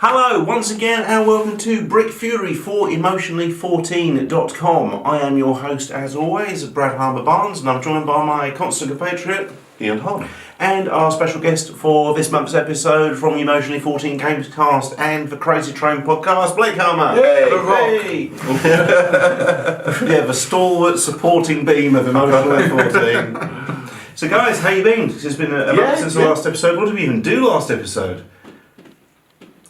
Hello, once again, and welcome to Brick Fury for Emotionally14.com. I am your host, as always, Brad Harbour Barnes, and I'm joined by my constant compatriot, Ian Hahn. and our special guest for this month's episode from Emotionally 14 Gamescast and the Crazy Train podcast, Blake Harmer. Yay! Yeah, the stalwart supporting beam of Emotionally 14. So, guys, how you been? It's been a month since the last episode. What did we even do last episode?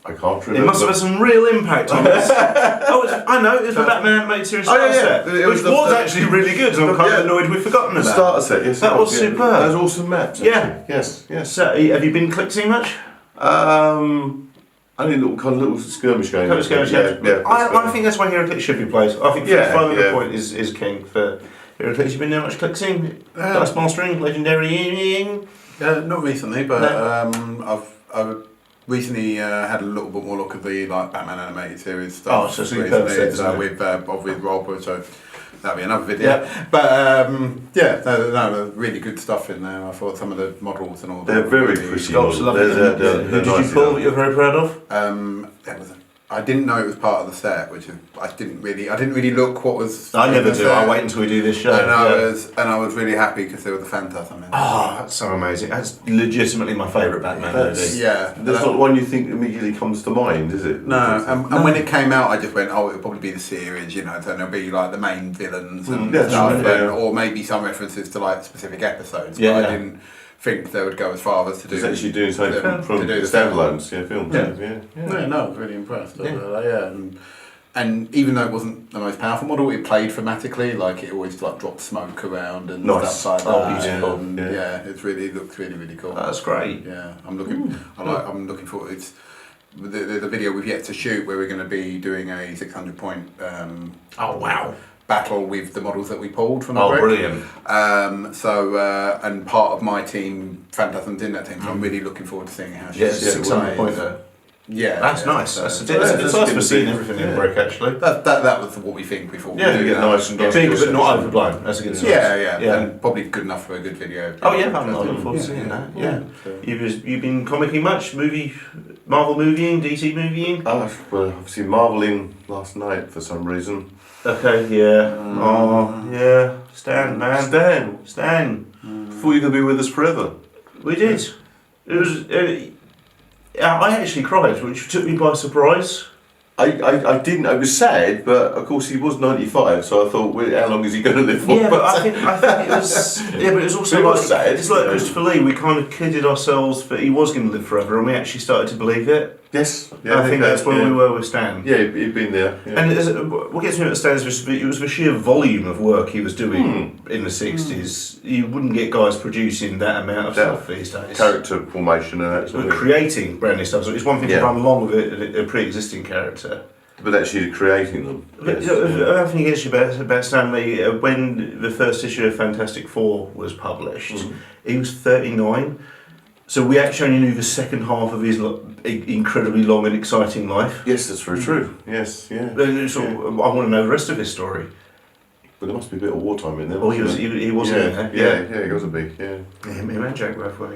I can't remember. It must have had some real impact on us. I know, it was the Batman animated series starter set, which was actually really good, and I'm kind of annoyed we've forgotten about. The starter set, yes. That was superb. That was awesome maps. Yeah. Yes. So, have you been click-seeing much? Only little skirmish games. I think that's why Heroclix should be played. I think 500 point is king for Heroclix. You been doing much click-seeing? Dice Mastering, Legendary? Not recently, but I've recently had a little bit more look at the Batman animated series stuff. Oh, so recently, with Rob, so that'll be another video. Yeah. But no, really good stuff in there. I thought some of the models and all. They're very pretty. Who did you pull that you're very proud of? I didn't know it was part of the set, which I didn't really look what was. I never do. I wait until we do this show. And I was really happy because there was a Phantasm in there. Oh, that's so amazing. That's legitimately my favourite Batman movie. Yeah. That's not the one you think immediately comes to mind, is it? No. And when it came out, I just went, it'll probably be the series, so there'll be the main villains and stuff, or maybe some references to specific episodes. But I didn't think they would go as far as to do. It's actually doing something from the standalones, films. Yeah, no, I was really impressed. And even though it wasn't the most powerful model, it played thematically. It always dropped smoke around and stuff like that. Beautiful. And, it looks really, really cool. That's great. Yeah, I'm looking forward. It's the video we've yet to shoot where we're going to be doing a 600 point. Oh wow. Battle with the models that we pulled from the brick. Brilliant. And part of my team, Phantasm's in that team, so I'm really looking forward to seeing how she 600 pointer. Yeah. That's nice. It's nice for seeing everything in brick, actually. That was what we think before. Yeah, you get nice and big, but not overblown. That's a good size. Yeah. And probably good enough for a good video. Oh yeah, I'm looking forward to seeing that. Yeah. You've been comicking much? Marvel movieing, DC movieing? Well, I've seen Marveling last night for some reason. Okay, yeah. Stan, man. Stan. Thought you were going to be with us forever. We did. It was. I actually cried, which took me by surprise. I didn't. I was sad, but of course he was 95, so I thought, how long is he going to live for? Yeah, but I think it was. Yeah, but it was also sad. It's like Christopher Lee. We kind of kidded ourselves that he was going to live forever, and we actually started to believe it. Yes. Yeah, I think that's where we were with Stan. Yeah, he'd been there. Yeah. And what gets me at Stan is it was the sheer volume of work he was doing in the 60s. You wouldn't get guys producing that amount of stuff these days. Character formation and that sort of thing. Creating brand new stuff. So it's one thing to run along with a pre-existing character. But actually creating them. But I think it's about Stan Lee. When the first issue of Fantastic Four was published, he was 39. So we actually only knew the second half of his incredibly long and exciting life. Yes, that's very true. Yes, yeah. I want to know the rest of his story. But there must be a bit of wartime in there. Oh, he was in there. Yeah, he was a big, Him and Jack both were,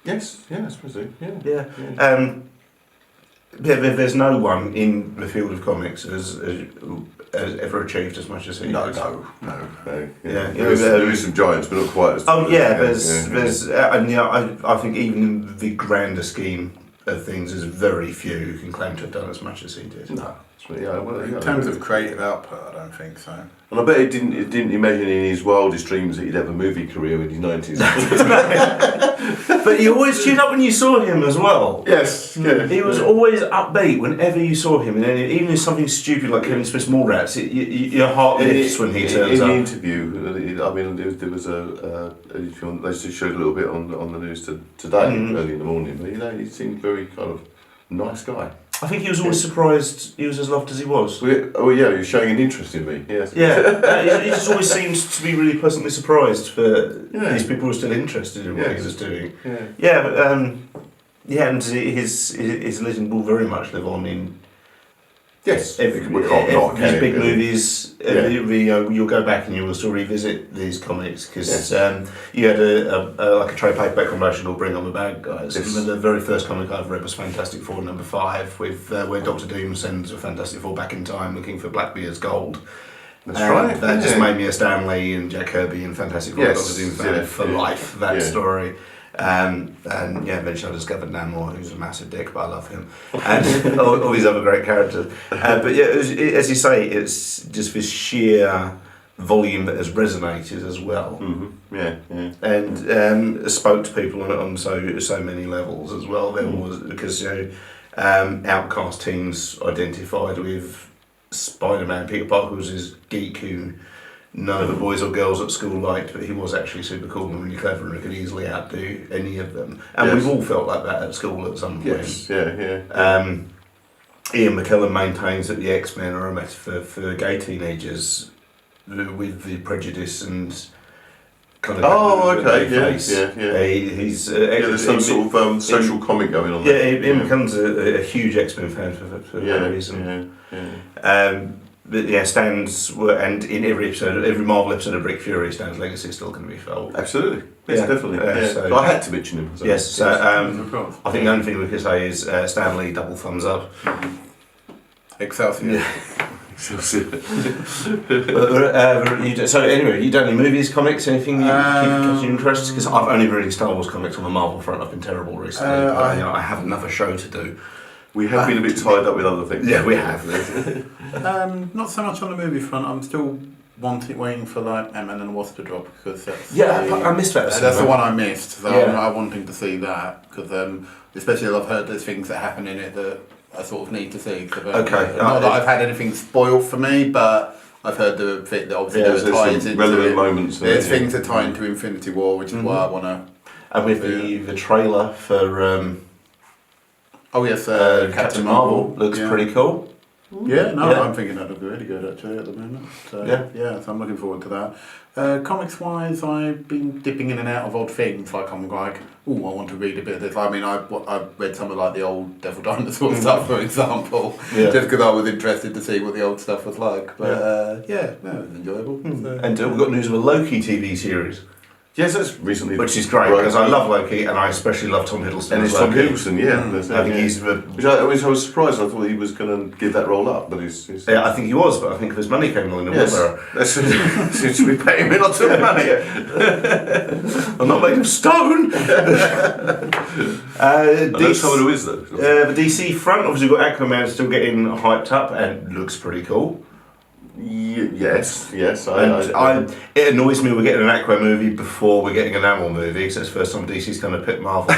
Yes, I suppose so. Yeah. There's no one in the field of comics has ever achieved as much as he has. No. There is some giants, but not quite as. Oh yeah, there's I think even in the grander scheme of things, there's very few who can claim to have done as much as he did. No. In terms of creative output, I don't think so. And I bet he didn't imagine in his wildest dreams that he'd have a movie career in his 90s. But you always tuned up when you saw him as well. Yes, yeah. He was always upbeat whenever you saw him, and even if something stupid like Kevin Smith's Mallrats, your heart lifts when he turns up. In the interview, I mean, there was they showed a little bit on the news today, early in the morning, but he seemed very kind of nice guy. I think he was always surprised he was as loved as he was. He was showing an interest in me, yes. Yeah, he just always seems to be really pleasantly surprised for these people who are still interested in what he was doing. And his legend will very much live on in Yes, Every, we can't not, these can big it, really? movies, you'll go back and you will still revisit these comics because Yes. you had like a trade paperback combination called Bring On the Bad Guys. Yes. And the very first comic I ever read was Fantastic Four #5, with where Doctor Doom sends a Fantastic Four back in time looking for Blackbeard's gold. That's right. That just made me a Stan Lee and Jack Kirby and Fantastic Four Yes. Doctor Doom fan for life. That Yeah. story. And eventually I discovered Namor, who's a massive dick, but I love him, and all these other great characters. But yeah, as you say, it's just this sheer volume that has resonated as well, Yeah. and spoke to people on so many levels as well. There was because outcast teens identified with Spider-Man. Peter Parker was this geek who none of the boys or girls at school liked, but he was actually super cool and really clever and could easily outdo any of them. And we've all felt like that at school at some point. Yes. Yeah. Ian McKellen maintains that the X-Men are a metaphor for gay teenagers with the prejudice and kind of Oh, okay. they Yeah. face. Yeah. He's There's some sort of social comic going on yeah, there. Ian McKellen's a huge X-Men fan for that reason. Yeah. But yeah, Stan's and in every Marvel episode of Brick Fury, Stan's legacy is still going to be felt. Absolutely. Yes, Yeah. definitely. Yeah. So- I had to mention him. Yes, so Of course. I think the only thing we could say is Stan Lee, double thumbs up. Excelsior. So anyway, you done any movies, comics, anything you keep catching interest? Because I've only read Star Wars comics on the Marvel front. I've been terrible recently. I have another show to do. We have been a bit tied up with other things. Yeah, we have. Not so much on the movie front. I'm still waiting for like Ant-Man and the Wasp to drop because that's I missed that. that's the one I missed. So Yeah. I'm wanting to see that because especially I've heard there's things that happen in it that I sort of need to see. Okay. Not that I've had anything spoiled for me, but I've heard the bit that obviously There's there are ties some into relevant it. moments. There's things that tie into Infinity War, which is why I want to. And with the trailer for Captain Marvel looks pretty cool. Yeah, no, Yeah. I'm thinking that looks really good actually at the moment. So, Yeah. so I'm looking forward to that. Comics wise, I've been dipping in and out of odd things. Like I'm like, I want to read a bit of this. I mean, I've read some of like the old Devil Dinosaur stuff, for example, Yeah. just because I was interested to see what the old stuff was like. But it was enjoyable. So, And we've got news of a Loki TV series, Yes, that's recently. which is great because I love Loki and I especially love Tom Hiddleston. And as it's Tom Loki. Hiddleston, yeah. That's it, I think yeah. he's the. Which I was surprised. I thought he was going to give that role up, but he's Yeah, I think he was, but I think if his money came along in the yes. Warner, That's seems to be paying me lots of money. I'm not made of stone. I know someone who is though. The DC front, obviously, we've got Aquaman still getting hyped up and looks pretty cool. Yes. It annoys me we're getting an Aquaman movie before we're getting an Animal movie, because it's the first time DC's going to pit Marvel.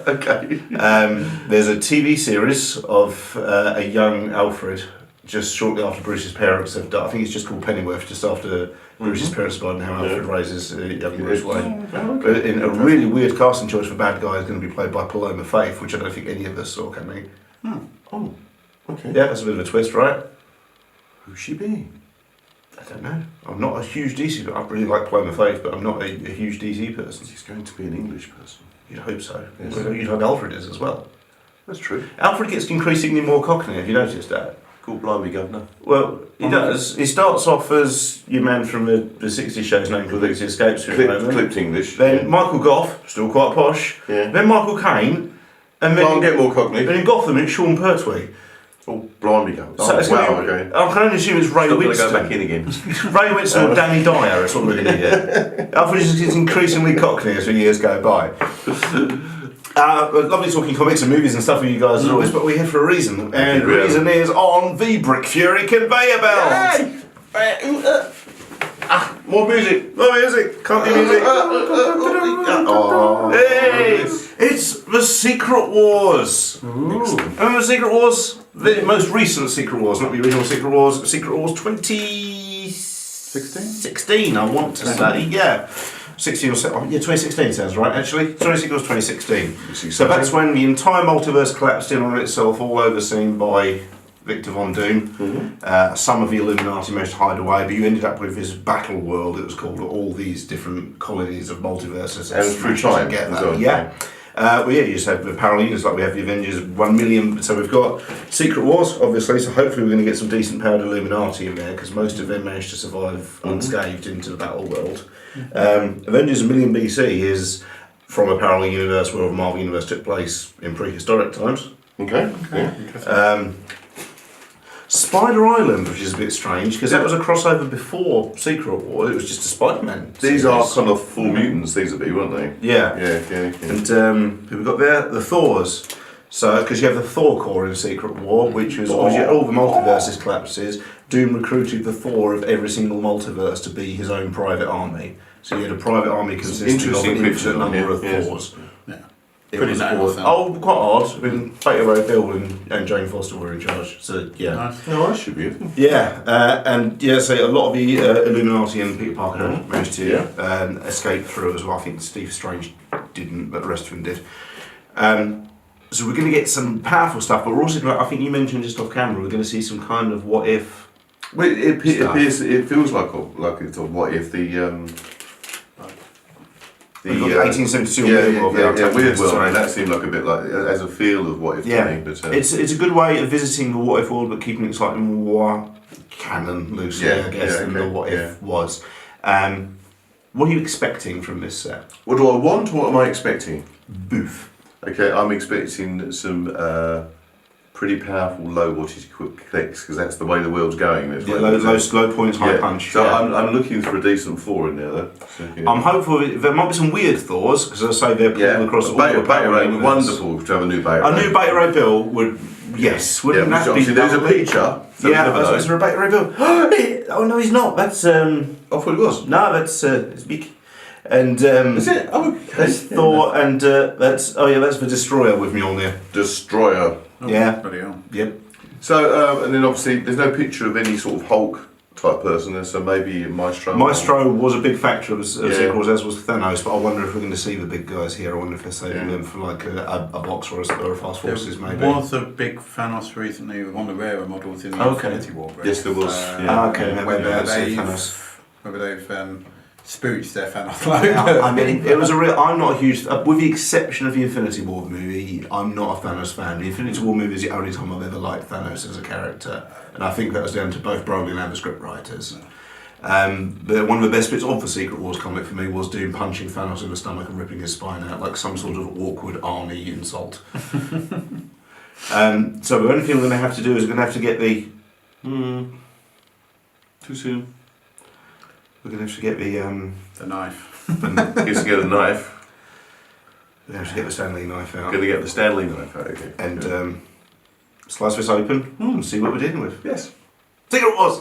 Okay. There's a TV series of a young Alfred just shortly after Bruce's parents have died. I think it's just called Pennyworth, just after Bruce's parents died, and how Alfred raises young Bruce Wayne. But in a really weird casting choice for bad guy is going to be played by Paloma Faith, which I don't think any of us saw coming. Oh. Okay. Yeah, that's a bit of a twist, right? Who's she be? I don't know. I'm not a huge DC, but I really like Paloma Faith, but I'm not a huge DC person. She's going to be an English person. You'd hope so. Yes. Well, you'd hope Alfred is as well. That's true. Alfred gets increasingly more cockney, have you noticed that? Cool, blimey, governor. Well, he does. He starts off as your man from the 60s show's name called Legacy Escapes. Clipped English. Then Michael Goff, still quite posh. Yeah. Then Michael Caine. And then Can't get more cockney. Then in Gotham it's Sean Pertwee. Oh, blimey, governor. So it's gonna be- okay. I can only assume it's Ray Still going to Winston. go back in again. Ray Winston or Danny Dyer, that's what we're going to get. Alfred just gets increasingly cockney as the years go by. Lovely talking comics and movies and stuff with you guys as always, but we're here for a reason. And the reason is on the Brick Fury conveyor belt. More music. More music. Can't do music. Hey! It's the Secret Wars. Remember the Secret Wars? The most recent Secret Wars, not the original Secret Wars. Secret Wars 2016, I want to say. Yeah. 16 or 2016 sounds right actually. 2016 was 2016. So that's when the entire multiverse collapsed in on itself, all overseen by Victor Von Doom. Some of the Illuminati managed to hide away, but you ended up with this Battleworld, it was called, all these different colonies of multiverses. And through time Get as that. well. Yeah. Well, yeah, you just have the parallel universe, like we have the Avengers 1 million. So we've got Secret Wars, obviously. So hopefully we're going to get some decent powered Illuminati in there, because most of them managed to survive unscathed into the Battleworld. Avengers 1 million BC is from a parallel universe where the Marvel universe took place in prehistoric times. Okay. Yeah. Spider Island, which is a bit strange, because that was a crossover before Secret War. It was just a Spider-Man. These are kind of full mutants, these would be, weren't they? Yeah. Yeah. And who we got there? The Thors. So, because you have the Thor Corps in Secret War, which was obviously all the multiverses collapses. Doom recruited the Thor of every single multiverse to be his own private army. So you had a private army consisting of an infinite number of Thors. Yeah. It Pretty was nailed. quite hard. I mean, Beta Ray Bill and Jane Foster were in charge. So yeah. Nice. No, that should be it. Yeah, and yeah, so a lot of the Illuminati and Peter Parker managed to escape through as well. I think Steve Strange didn't, but the rest of them did. So we're going to get some powerful stuff, but we're also going to, I think you mentioned just off camera, we're going to see some kind of what if. Well, it feels like it's a what if the 1872 weird world. And that seemed like a bit like as a feel of what if. Yeah, but it's a good way of visiting the what if world, but keeping it slightly more canon loosely, I guess, than the what if was. What are you expecting from this set? What do I want? What am I expecting? Boof. Okay, I'm expecting some pretty powerful low wattage quick clicks, because that's the way the world's going. Low slow points, high punch. So I'm looking for a decent 4 in there though. So, yeah. I'm hopeful there might be some weird Thors, because as I say they're pulled across all Beta Ray the wonderful to have a new Beta Ray. A new Beta Ray Bill would, yes, wouldn't that be? There's a picture. So is there a Beta Ray Bill? Oh no, he's not. That's I thought it was. No, that's it's big. And is it? Oh, okay. That's Thor, and that's the Destroyer with Mjolnir. Destroyer. Oh, yeah. Bloody hell. Yep. So and then obviously there's no picture of any sort of Hulk type person there, so maybe Maestro. Maestro was a big factor of Secret Wars, as was Thanos, but I wonder if we're going to see the big guys here. I wonder if they're saving them for like a box or a Fast Forces maybe. There was a big Thanos recently on the rarer models in the Infinity War. Yes, there was. Whether they've spooched their Thanos logo. I mean, it was a real. I'm not a huge, with the exception of the Infinity War movie, I'm not a Thanos fan. The Infinity War movie is the only time I've ever liked Thanos as a character, and I think that was down to both Brolin and the script writers. But one of the best bits of the Secret Wars comic for me was Doom punching Thanos in the stomach and ripping his spine out like some sort of awkward Arnie insult. So the only thing we're going to have to do is we're going to have to get the. Too soon. We're going to have to get the knife. Get to get a knife. We're going to have to get the Stanley knife out. Going to get the Stanley knife out, okay. And slice this open and see what we're dealing with. Yes. Secret Wars!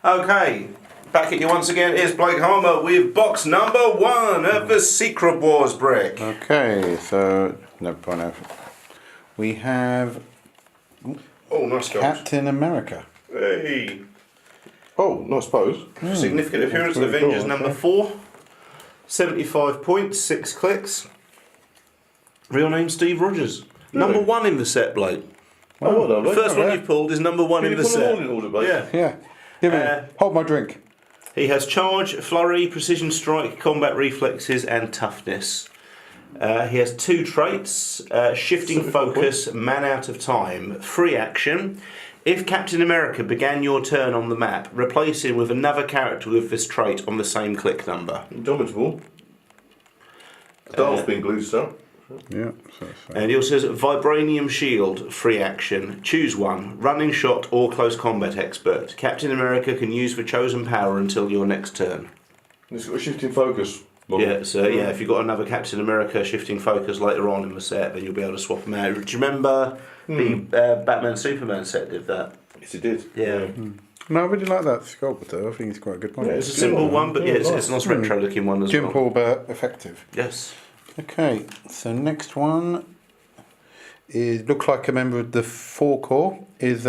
Okay, back at you once again is Blake Harmer with box number 1 of the Secret Wars brick. Okay, so we have Nice gold. Captain America. Hey. Oh, not suppose. Significant appearance, really Avengers cool, number 4. 75 points, 6 clicks. Real name Steve Rogers. Really? Number 1 in the set, Blake. Oh, well done, The Blake. first one you've pulled is number 1 in the set. Yeah. Yeah. Hold my drink. He has charge, flurry, precision strike, combat reflexes, and toughness. He has 2 traits: shifting focus, man out of time, free action. If Captain America began your turn on the map, replace him with another character with this trait on the same click number. Indomitable. Star's been glued stuff. Yeah. And he also says Vibranium Shield, free action. Choose one, running shot or close combat expert. Captain America can use the chosen power until your next turn. It's got a shifting focus. Yeah, so if you've got another Captain America shifting focus later on in the set, then you'll be able to swap them out. Do you remember the Batman Superman set did that? Yes, it did. Yeah. No, I really like that sculpt though. I think it's quite a good one. Yeah, it's a simple one, but it's a nice retro looking one as well. Simple but effective. Yes. Okay, so next one looks like a member of the 4 Corps is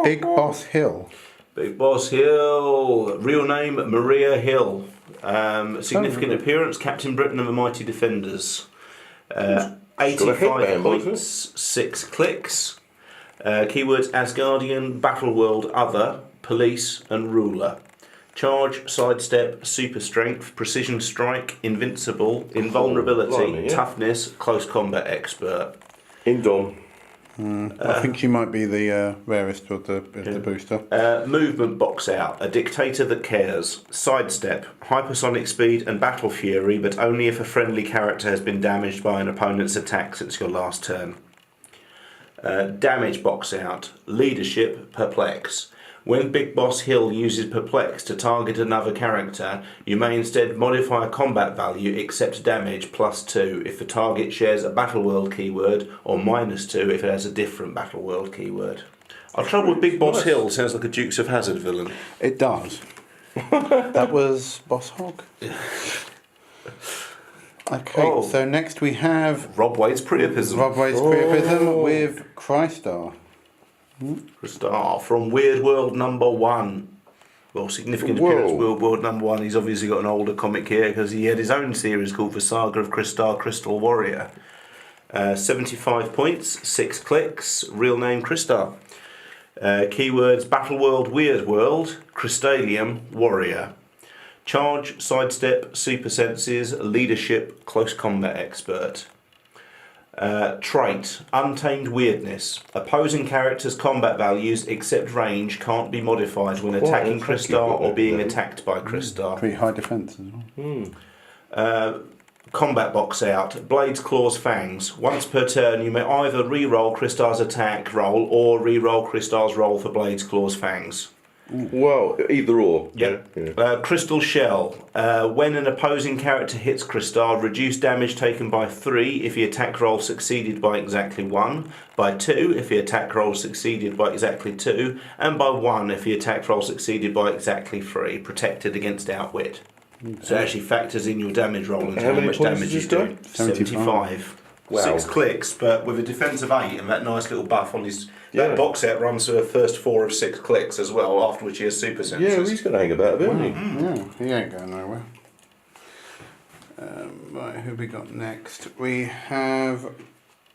Big Boss Hill. Big Boss Hill, real name Maria Hill. Significant appearance, Captain Britain and the Mighty Defenders. 85 points, 6 clicks. Keywords Asgardian, Battleworld, Other, Police and Ruler. Charge, sidestep, super strength, precision strike, invincible, invulnerability, blimey, yeah. toughness, close combat expert. Indom. I think she might be the rarest of the booster. Movement box out, a dictator that cares. Sidestep, hypersonic speed and battle fury, but only if a friendly character has been damaged by an opponent's attack since your last turn. Damage box out, leadership, perplex. When Big Boss Hill uses perplex to target another character, you may instead modify a combat value except damage +2 if the target shares a Battleworld keyword, or -2 if it has a different Battleworld keyword. Our trouble with Big Boss Hill sounds like a Dukes of Hazzard villain. It does. That was Boss Hog. Okay, so next we have Rob Wade's Priapism. Rob Wade's Priapism with Crystar. Crystar from Weird World #1. Well, significant appearance, Weird World #1. He's obviously got an older comic here because he had his own series called The Saga of Crystar, Crystal Warrior. 75 points, 6 clicks, real name Crystar. Keywords Battleworld, Weird World, Crystalium, Warrior. Charge, sidestep, super senses, leadership, close combat expert. Trait, untamed weirdness. Opposing characters' combat values except range can't be modified when attacking Crystar or being attacked by Crystar. Pretty high defence as well. Combat box out, blades, claws, fangs. Once per turn you may either re-roll Crystar's attack roll or re-roll Crystar's roll for blades, claws, fangs. Well, either or. Yeah. Crystal Shell. When an opposing character hits Crystar, reduce damage taken by 3 if the attack roll succeeded by exactly 1, by 2 if the attack roll succeeded by exactly 2, and by 1 if the attack roll succeeded by exactly 3, protected against outwit. So it actually factors in your damage roll and how much damage you do. 75. Wow. 6 clicks, but with a defense of 8 and that nice little buff on his... That box set runs for the first 4 of 6 clicks as well, after which he has super senses. Yeah, he's going to hang about a bit, isn't he? Yeah, he ain't going nowhere. Right, who we got next? We have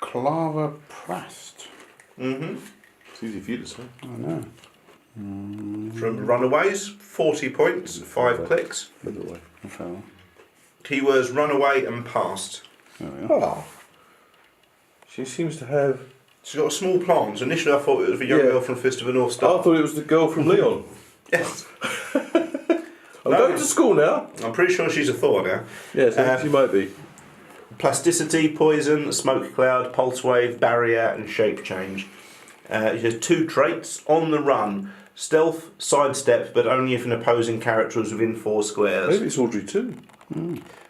Clara Prast. It's easy for you to say. I know. From Runaways, 40 points, 5 clicks. Keywords Runaway and Past. Oh. She seems to have... She's got a small plant. So initially I thought it was the young girl from Fist of the North Star. I thought it was the girl from Leon. Yes. I'm going to school now. I'm pretty sure she's a Thor now. Yes, she might be. Plasticity, Poison, Smoke Cloud, Pulse Wave, Barrier and Shape Change. She has 2 traits. On the run. Stealth, sidestep, but only if an opposing character is within 4 squares. Maybe it's Audrey too.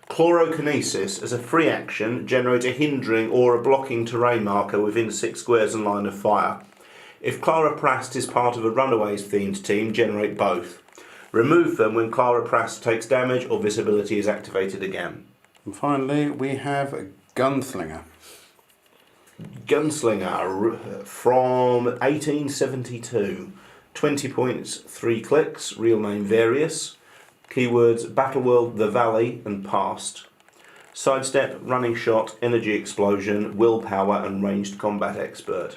Chlorokinesis, as a free action, generate a hindering or a blocking terrain marker within 6 squares and line of fire. If Clara Prast is part of a Runaways themed team, generate both. Remove them when Clara Prast takes damage or this ability is activated again. And finally, we have Gunslinger. Gunslinger from 1872. 20 points, 3 clicks, real name Various. Keywords Battleworld, The Valley and Past. Sidestep, running shot, energy explosion, willpower and ranged combat expert.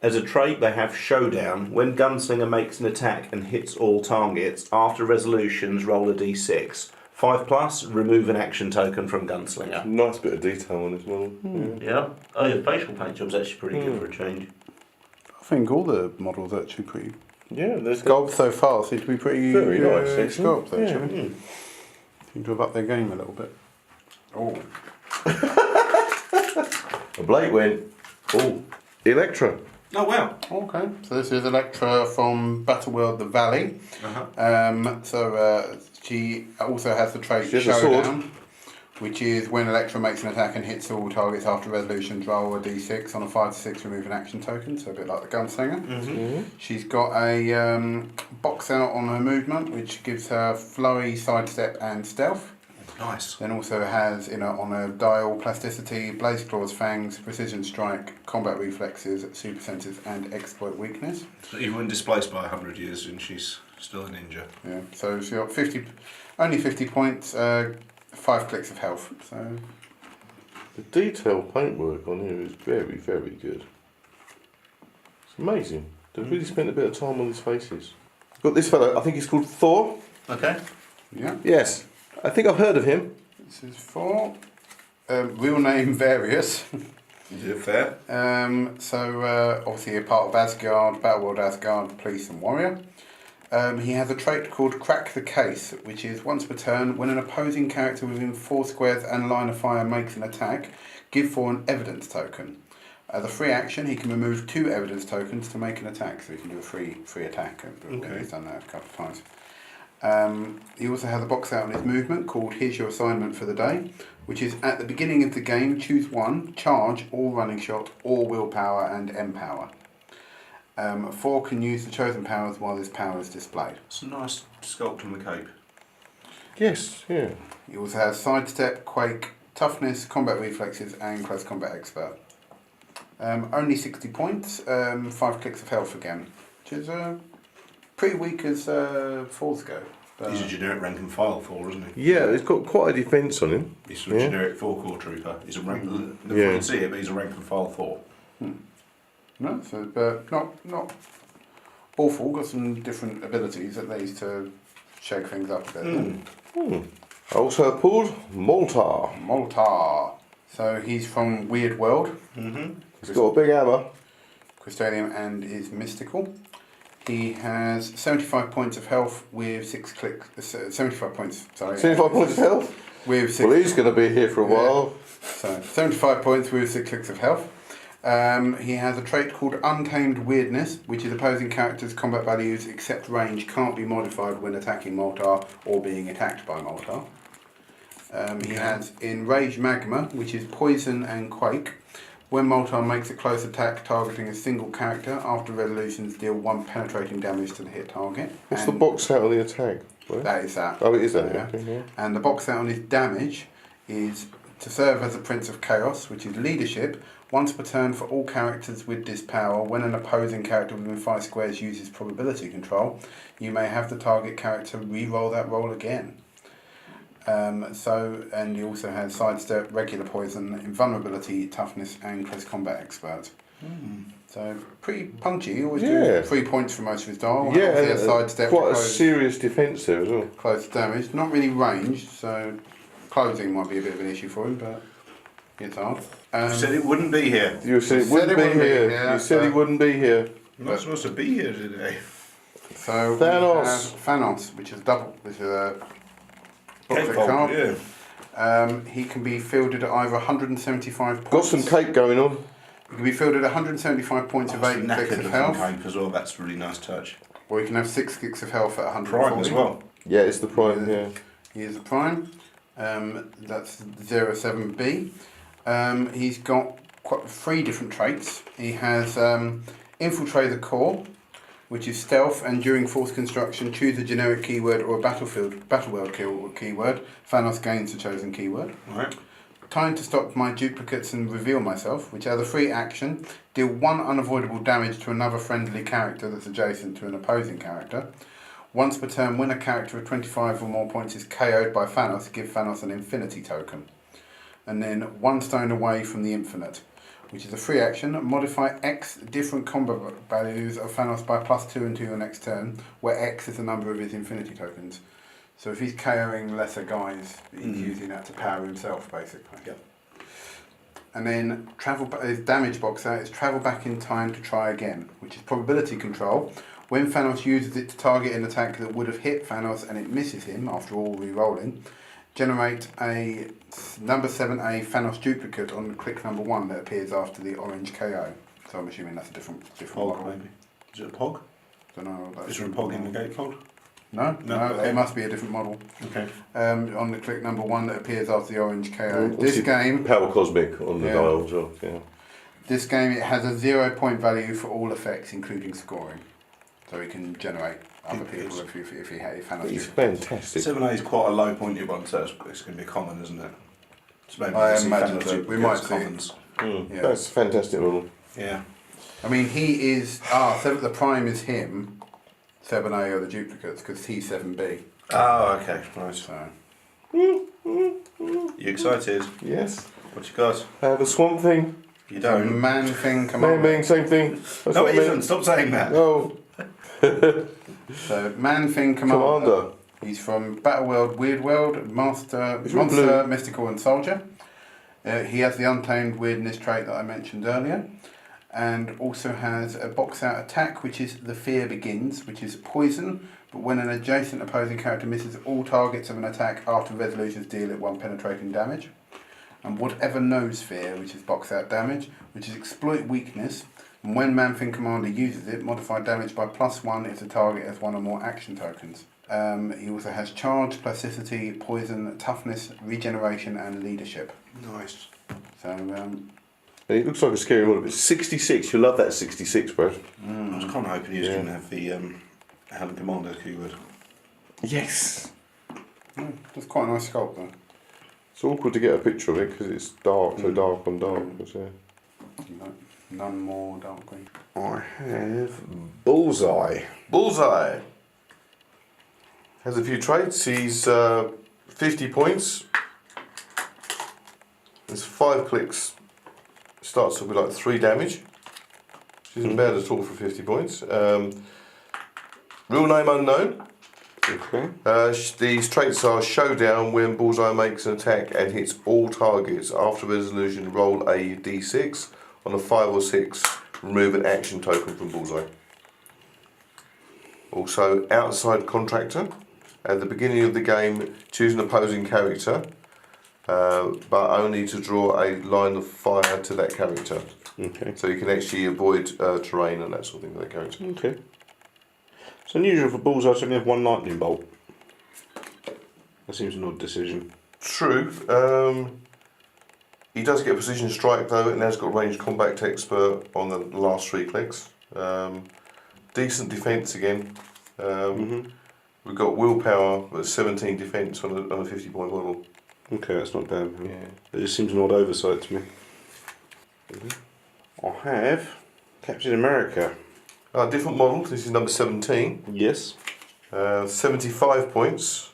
As a trait they have Showdown. When Gunslinger makes an attack and hits all targets, after resolutions roll a d6. 5+, remove an action token from Gunslinger. Nice bit of detail on this model. Yeah. Oh yeah, facial paint job's actually pretty good for a change. I think all the models are actually pretty... Yeah, there's Sculpt so far seem to be pretty very nice. sculpt actually. Yeah. Seem to have upped their game a little bit. Oh. A Blake win. Oh, Electra. Oh wow. Okay, so this is Electra from Battleworld The Valley. She also has the trait She has a sword. Showdown, which is when Electra makes an attack and hits all targets after resolution, roll a d6. On a 5 to 6, remove an action token, so a bit like the Gunslinger. She's got a box out on her movement, which gives her flurry, sidestep and stealth. Nice. Then also has on a dial plasticity, blaze claws, fangs, precision strike, combat reflexes, super senses and exploit weakness. Even when displaced by 100 years and she's still a ninja. Yeah, so she's got only 50 points, 5 clicks of health. So The detailed paintwork on here is very, very good. It's amazing. They've really spent a bit of time on these faces. Got this fellow, I think he's called Thor. Okay. Yeah. Yes, I think I've heard of him. This is for real name various. Is it fair? Obviously a part of Asgard, Battleworld Asgard, Police and Warrior. He has a trait called Crack the Case, which is once per turn, when an opposing character within 4 squares and line of fire makes an attack, give 4 an evidence token. As a free action, he can remove 2 evidence tokens to make an attack, so he can do a free attack. Okay. He's done that a couple of times. He also has a box out on his movement called Here's Your Assignment for the Day, which is at the beginning of the game, choose 1, charge, or running shot, or willpower and empower. 4 can use the chosen powers while this power is displayed. It's a nice sculpt on the cape. Yes, yeah. He also has sidestep, quake, toughness, combat reflexes, and close combat expert. Only 60 points, 5 clicks of health again, which is pretty weak as Falls go. He's a generic rank and file 4, isn't he? Yeah, he's got quite a defence on him. He's a generic 4 core trooper. He's a rank. You can see it, but he's a rank and file 4. No, so but not awful. Got some different abilities at least to shake things up a bit. I also have pulled Moltar. Moltar. So he's from Weird World. He's got a big hammer. Crystalium and is mystical. He has 75 points of health with 6 clicks. 75 points. Sorry. 75 points of health. With 6. Well, he's going to be here for a while. So 75 points with 6 clicks of health. He has a trait called Untamed Weirdness, which is opposing characters' combat values except range can't be modified when attacking Moltar or being attacked by Moltar. He has Enraged Magma, which is poison and quake. When Moltar makes a close attack targeting a single character, after resolutions deal 1 penetrating damage to the hit target. What's the box out of the attack? Where? That is that. Oh, it is that, Yeah. okay, yeah. And the box out on his damage is to serve as a Prince of Chaos, which is leadership. Once per turn for all characters with this power, when an opposing character within 5 squares uses probability control, you may have the target character re-roll that roll again. And he also has sidestep, regular poison, invulnerability, toughness, and close combat expert. So pretty punchy. He always do 3 points for most of his dial. Yeah, Obviously a sidestep, quite a serious defence there as well. close damage. Not really ranged, so closing might be a bit of an issue for him, but it's hard. You said it wouldn't be here. You said it wouldn't be here. You said he wouldn't be here. I'm not supposed to be here today. So Thanos. we have Thanos, which is double. This is a box Cape card. yeah. He can be fielded at either 175 points. Got some cape going on. He can be fielded at 175 points of 8 clicks of health, Cape as well. That's a really nice touch. or he can have 6 clicks of health at 140. Prime as well. Yeah, it's the prime, yeah. He is a prime. That's 07B. He's got quite 3 different traits. He has Infiltrate the Core, which is stealth, and during force construction, choose a generic keyword or a Battleworld keyword. Thanos gains the chosen keyword. Right. Time to stop my duplicates and reveal myself, which as a free action, deal 1 unavoidable damage to another friendly character that's adjacent to an opposing character. Once per turn, when a character of 25 or more points is KO'd by Thanos, give Thanos an infinity token. And then 1 stone away from the infinite, which is a free action. Modify X different combat values of Thanos by +2 until your next turn, where X is the number of his infinity tokens. So if he's KOing lesser guys, he's using that to power himself, basically. Yep. And then his damage box out is travel back in time to try again, which is probability control. When Thanos uses it to target an attack that would have hit Thanos and it misses him after all re-rolling, generate a number 7A Thanos duplicate on click number 1 that appears after the orange KO. So I'm assuming that's a different Pog, model. maybe. Is it a Pog? Don't know. Is there a Pog in the gatefold? No, okay. it must be a different model. Okay. On the click number 1 that appears after the orange KO. This Obviously game, Power Cosmic on the Yeah. dial as well, yeah. this game, it has a 0 point value for all effects, including scoring. So he can generate other people if he Thanos. He's fantastic. 7A is quite a low pointed one, so it's going to be common, isn't it? So maybe I we'll see imagine Thanos so. We duplicates, might see. commons. Yeah. That's a fantastic model. Yeah. I mean, he is. The prime is him. 7A are the duplicates because he's 7B. Oh, okay. Right. So You excited? Yes. What you got? I have a Swamp Thing. You don't. Man Thing Man Commander. being same thing. That's No, what it I isn't. meant. Stop saying that. No, So Man Thing Commander. Commander. He's from Battleworld, Weird World, Monster, He's from blue. Mystical and Soldier. He has the Untamed Weirdness trait that I mentioned earlier. And also has a box out attack, which is The Fear Begins, which is poison, but when an adjacent opposing character misses all targets of an attack after resolutions deal it 1 penetrating damage. And Whatever Knows Fear, which is box out damage, which is exploit weakness, and when Man-Thing Commander uses it, modify damage by +1 if the target has 1 or more action tokens. He also has charge, plasticity, poison, toughness, regeneration, and leadership. Nice. So, And it looks like a scary model. It's 66. You love that 66, Brad. I was kind of hoping he was going to have the Helen Commander keyword. Yes. that's quite a nice sculpt though. It's awkward to get a picture of it because it's dark, so dark on dark. So. No, none more dark green. I have Bullseye. Bullseye has a few traits. He's 50 points. There's 5 clicks. Starts off with like 3 damage. Which isn't bad at all for 50 points. Real name unknown. Okay. These traits are Showdown. When Bullseye makes an attack and hits all targets after resolution, roll a d6. On a 5 or 6, remove an action token from Bullseye. Also, Outside Contractor. At the beginning of the game, choose an opposing character, but only to draw a line of fire to that character. Okay. So you can actually avoid terrain and that sort of thing with that character. Okay. It's unusual for Bullseye to only have 1 lightning bolt. That seems an odd decision. True. He does get precision strike though, and has got ranged combat expert on the last 3 clicks. Decent defense again. We've got willpower, but 17 defense on a 50 point model. Okay, that's not bad. Yeah. It just seems an odd oversight to me. I have Captain America. Different model. This is number 17. Yes. 75 points.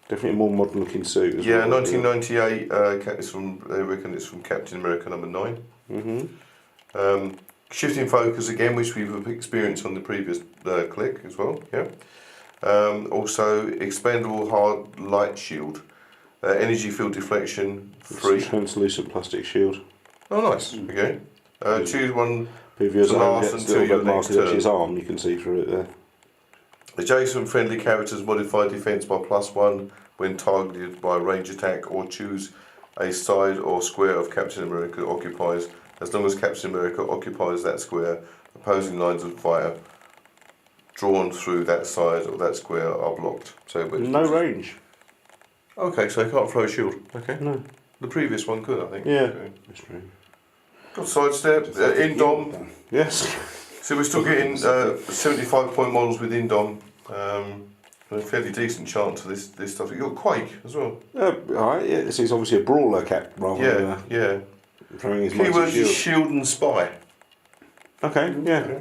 Definitely a more modern looking suit as Yeah, well. 1998. It's from. They reckon it's from Captain America number 9. Shifting focus again, which we've experienced on the previous click as well. Yeah. Also, expandable hard light shield, energy field deflection 3. Translucent plastic shield. Oh, nice. Okay. Choose one. If you're To last until your next turn. his arm, you can see through it there. Adjacent friendly characters modify defense by +1 when targeted by a range attack, or choose a side or square of Captain America occupies. As long as Captain America occupies that square, opposing lines of fire drawn through that side or that square are blocked. So, but No range. okay, so he can't throw a shield. Okay. No. The previous one could, I think. Yeah. Okay. That's true. Got sidestep, Indom. Yes. So we're still getting 75 point models with Indom. A fairly decent chance for this stuff. You've got Quake as well. Alright, yeah, this is obviously a brawler cap rather than Yeah. throwing his mighty Keywords is shield. shield and spy. Okay, yeah.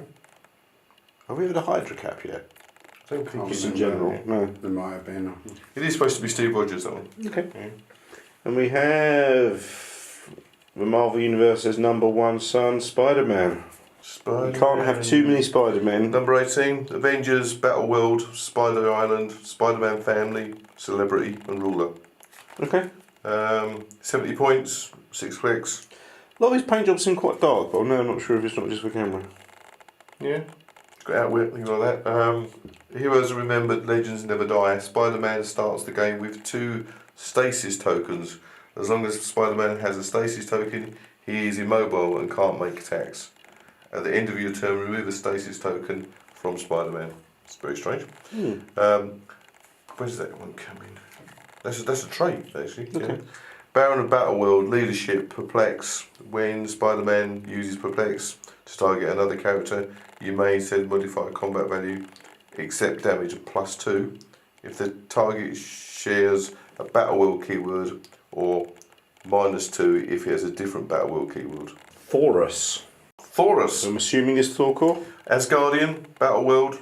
Have we had a Hydra cap yet? I don't think Just it's in general, no. There might have been. It is supposed to be Steve Rogers, that one. Okay. And we have the Marvel Universe's #1 son, Spider-Man. Spider-Man. You can't have too many Spider-Men. Number 18, Avengers, Battleworld, Spider Island, Spider-Man Family, Celebrity and Ruler. Okay. 70 points, 6 clicks. A lot of his paint jobs seem quite dark, but I'm not sure if it's not just for camera. Yeah. It's got outwit, things like that. Heroes are remembered, legends never die. Spider-Man starts the game with 2 stasis tokens. As long as Spider-Man has a stasis token, he is immobile and can't make attacks. At the end of your turn, remove a stasis token from Spider-Man. It's very strange. Where's that one coming? That's a trait, actually. Okay. Yeah. Baron of Battleworld, leadership, perplex. When Spider-Man uses perplex to target another character, you may instead modify combat value, except damage of +2. If the target shares a Battleworld keyword, or -2 if he has a different Battleworld keyword. Thorus. Thorus, I'm assuming it's Thorcore. Asgardian, Battleworld,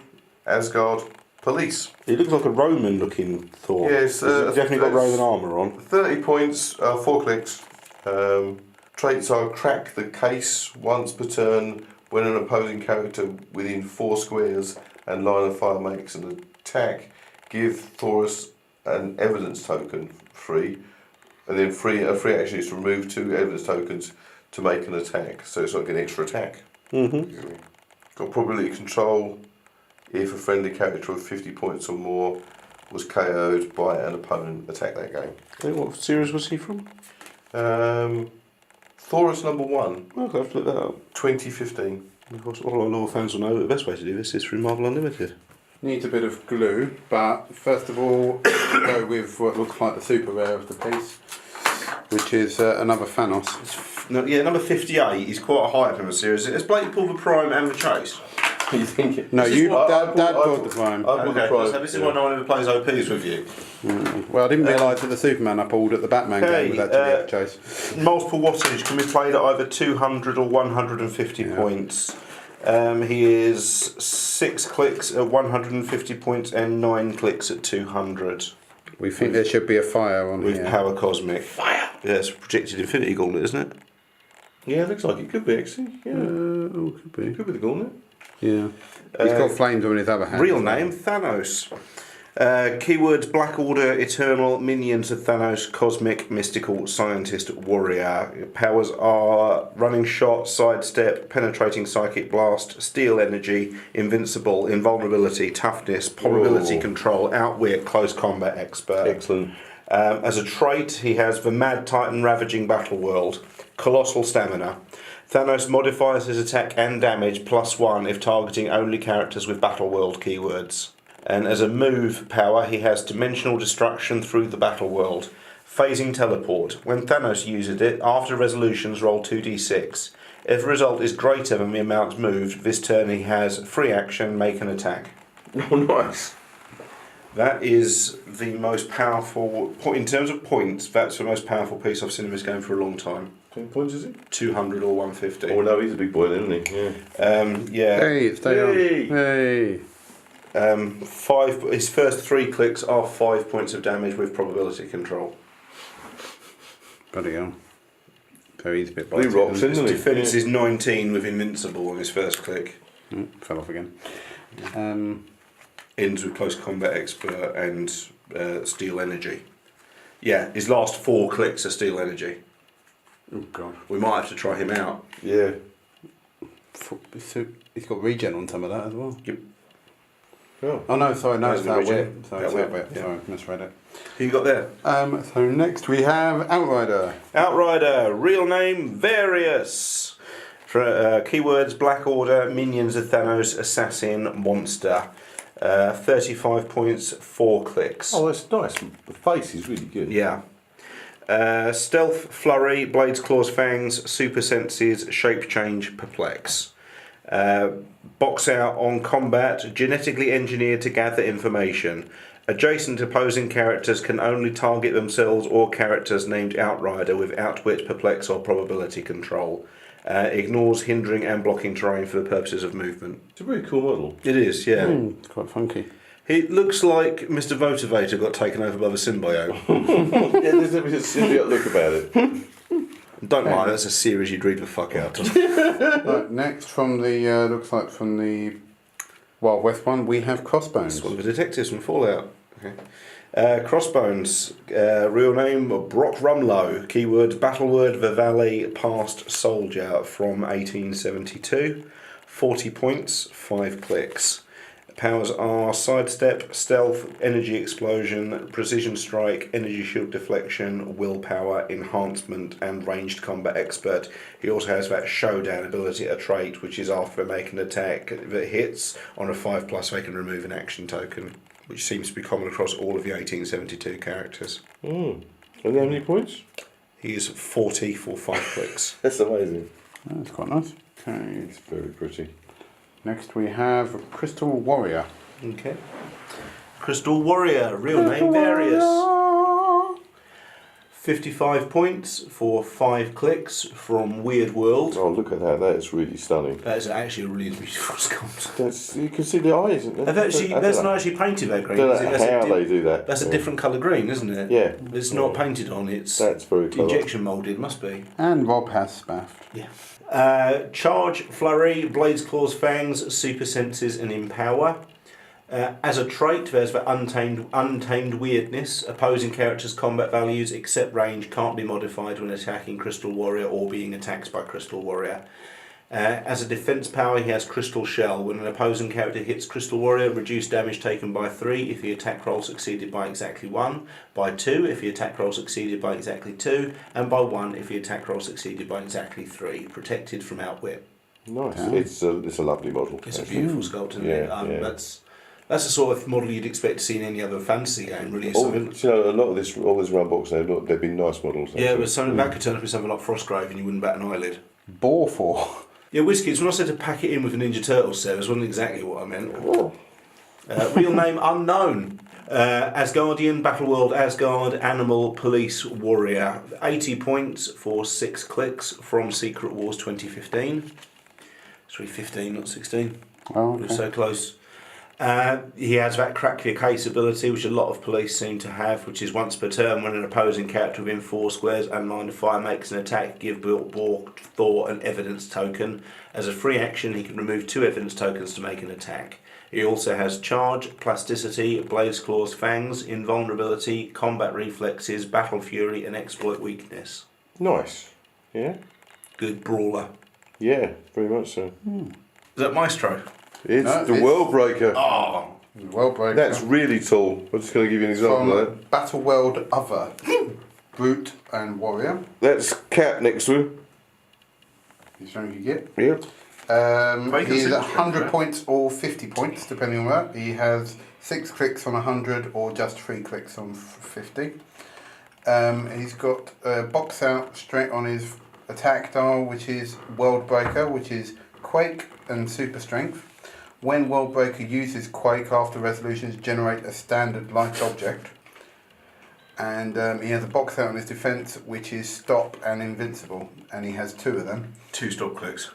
Asgard, Police. He looks like a Roman looking Thor. Yes, He's definitely got Roman armour on. 30 points, 4 clicks. Traits are crack the case once per turn when an opposing character within 4 squares and line of fire makes an attack. give Thoros an evidence token free, and then a free action is to remove 2 evidence tokens to make an attack. So it's like an extra attack. Mm-hmm. Got probability control if a friendly character with 50 points or more was KO'd by an opponent attack that game. What series was he from? Thoros number 1, Okay, I've looked that up. 2015. Of course, all our loyal fans will know that the best way to do this is through Marvel Unlimited. Needs a bit of glue, but first of all, go with what looks like the super rare of the piece, which is another Thanos. Number 58 is quite a high up in the series. It's Blake pulled the Prime and the Chase. You think? No, This is what Dad bought the Prime. I bought the Okay, Prime. so this is why no one ever plays OPs with you. Well, I didn't realise that the Superman I pulled at the Batman game was actually Chase. Multiple wattage can be played at either 200 or 150 points. He is 6 clicks at 150 points and 9 clicks at 200. We think there should be a fire on With here. Power Cosmic. Fire! Yeah, it's a projected Infinity Gauntlet, isn't it? Yeah, it looks like it could be actually. Yeah, Could be. could be the gauntlet. Yeah. He's got flames on his other hand. Real name, Thanos. Keywords: Black Order, Eternal, Minions of Thanos, Cosmic, Mystical, Scientist, Warrior. Powers are Running Shot, Sidestep, Penetrating Psychic Blast, Steel Energy, Invincible, Invulnerability, Toughness, Probability Whoa. Control, Outwit, Close Combat Expert. Excellent. As a trait, he has the Mad Titan Ravaging Battleworld, Colossal Stamina. Thanos modifies his attack and damage +1 if targeting only characters with Battleworld keywords. And as a move power, he has Dimensional Destruction through the Battleworld. Phasing Teleport. When Thanos uses it, after resolutions roll 2d6. If the result is greater than the amount moved, this turn he has free action, make an attack. Oh, nice. That is the most powerful, in terms of points, that's the most powerful piece I've seen in this game for a long time. 10 points is it? 200 or 150. Oh no, he's a big boy then, isn't he? Yeah. Yeah. Hey, it's stay Yay. on. Hey. His first 3 clicks are 5 points of damage with probability control. Bloody hell. So he's a bit He rocks, isn't isn't His he? defense is 19 with Invincible on his first click. he? Fell off again. Ends with Close Combat Expert and Steel Energy. Yeah, his last 4 clicks are Steel Energy. Oh god. We might have to try him out. Yeah. He's got regen on some of that as well. Yep. Oh no, sorry, no, That's it's the that regen. whip. Sorry, it's That that whip, whip. yeah. Sorry, misread it. Who you got there? So next we have Outrider. Outrider, real name Various. Keywords: Black Order, Minions of Thanos, Assassin, Monster. 35 points, 4 clicks. Oh, that's nice. The face is really good. Yeah. Stealth, Flurry, Blades, Claws, Fangs, Super Senses, Shape Change, Perplex. Box out on combat, genetically engineered to gather information. Adjacent opposing characters can only target themselves or characters named Outrider with Outwit, Perplex, or Probability Control. Ignores hindering and blocking terrain for the purposes of movement. It's a really cool model. It is, yeah. It's quite funky. He looks like Mr. Motivator got taken over by the symbiote. Yeah, there's a symbiote look about it. Don't mind, that's a series you'd read the fuck out of. Right, next from the looks like from the Wild West one, we have Crossbones. It's one of the detectives from Fallout. Okay. Crossbones, real name Brock Rumlow, keyword Battleword the Valley, past soldier from 1872, 40 points, 5 clicks. Powers are Sidestep, Stealth, Energy Explosion, Precision Strike, Energy Shield Deflection, Willpower, Enhancement, and Ranged Combat Expert. He also has that Showdown ability, a trait, which is after they make an attack that hits on a 5+, they can remove an action token, which seems to be common across all of the 1872 characters. And how many points? He is 40 for 5 clicks. That's amazing. Oh, that's quite nice. Okay. It's very pretty. Next we have Crystal Warrior. Okay. Crystal Warrior, real name Various. 55 points for 5 clicks from Weird World. Oh, look at that. That is really stunning. That is actually a really beautiful sculpt. That's, you can see the eyes. Isn't it? That's not actually painted that green. I is don't it? know That's how they do that. That's a different colour green, isn't it? Yeah. It's not painted on, it's That's very clever. injection moulded, must be. And Rob has spaffed. Yeah. Charge, Flurry, Blades, Claws, Fangs, Super Senses, and Empower. As a trait, there's the untamed weirdness. Opposing characters' combat values, except range, can't be modified when attacking Crystal Warrior or being attacked by Crystal Warrior. As a defense power, he has Crystal Shell. When an opposing character hits Crystal Warrior, reduce damage taken by 3 if the attack roll succeeded by exactly 1, by 2 if the attack roll succeeded by exactly 2, and by 1 if the attack roll succeeded by exactly 3. Protected from outwit. Nice. It's a lovely model. It's a beautiful sculpt, isn't it? Yeah. That's the sort of model you'd expect to see in any other fantasy game, really. A lot of this, all this round box, they've been nice models. Yeah, but something that could turn up with something like Frostgrave and you wouldn't bat an eyelid. Boarfor. Yeah, WizKids, when I said to pack it in with a Ninja Turtles series, wasn't exactly what I meant. Real name unknown. Asgardian, Battleworld, Asgard, Animal, Police, Warrior. 80 points for 6 clicks from Secret Wars 2015. It's really 15, not 16. Oh, It was okay. so close. He has that crack your case ability, which a lot of police seem to have, which is once per turn when an opposing character within 4 squares and line of fire makes an attack, give Bork Thor an evidence token. As a free action, he can remove 2 evidence tokens to make an attack. He also has charge, plasticity, blaze claws, fangs, invulnerability, combat reflexes, battle fury, and exploit weakness. Nice. Yeah. Good brawler. Yeah, very much so. Is that Maestro? It's the World Breaker. Oh, World Breaker. That's really tall. I'm just going to give you an example of that. Battleworld Other. Brute and Warrior. That's Cap next to him. You strong you get. Yeah. He's at 100 points or 50 points, depending on that. He has 6 clicks on 100 or just 3 clicks on 50. He's got box out straight on his attack dial, which is World Breaker, which is Quake and Super Strength. When World Breaker uses Quake after resolutions, generate a standard light object. And he has a box out on his defense, which is Stop and Invincible, and he has 2 of them. 2 stop clicks.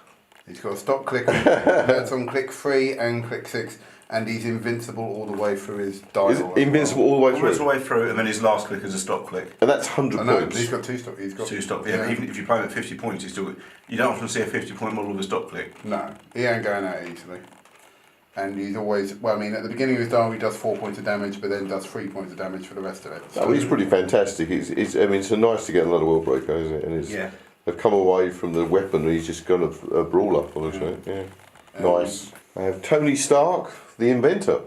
He's got a stop click that's on click 3 and click 6, and he's invincible all the way through his dial. Is it invincible all the way All the through? way through, and then his last click is a stop click. And that's 100 I know, but points. he's got 2 stop. He's got 2 stop. Yeah, but even if you play him at 50 points, you don't often see a 50-point model with a stop click. No, he ain't going out easily. And he's always, well, I mean, at the beginning of his dial, he does 4 points of damage, but then does 3 points of damage for the rest of it. Oh, he's pretty fantastic. It's so nice to get another World Breaker, isn't it? And Yeah. they've come away from the weapon and he's just got a brawler, obviously. Yeah. Nice. I have Tony Stark, the inventor.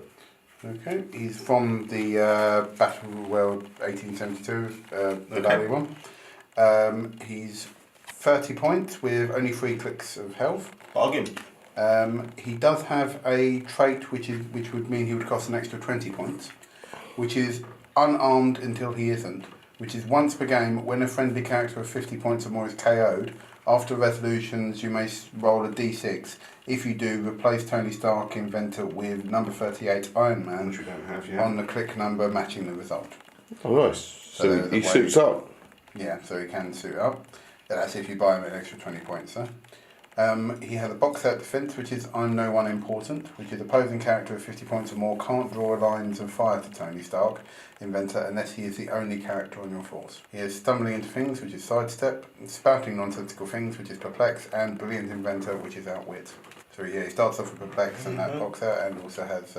Okay, he's from the Battleworld 1872, the Valley one. He's 30 points with only 3 clicks of health. Bargain. He does have a trait which would mean he would cost an extra 20 points, which is unarmed until he isn't, which is once per game when a friendly character of 50 points or more is KO'd. After resolutions, you may roll a d6. If you do, replace Tony Stark Inventor with number 38 Iron Man, Which we don't have yet. on the click number matching the result. Oh, nice. So he suits up. Yeah, so he can suit up. That's if you buy him an extra 20 points, though. He has a box out defense, which is I'm no one important, which is opposing character of 50 points or more can't draw lines of fire to Tony Stark, Inventor, unless he is the only character on your force. He has stumbling into things, which is sidestep, spouting nonsensical things, which is perplex, and brilliant Inventor, which is outwit. So yeah, he starts off with perplex and that box out, and also has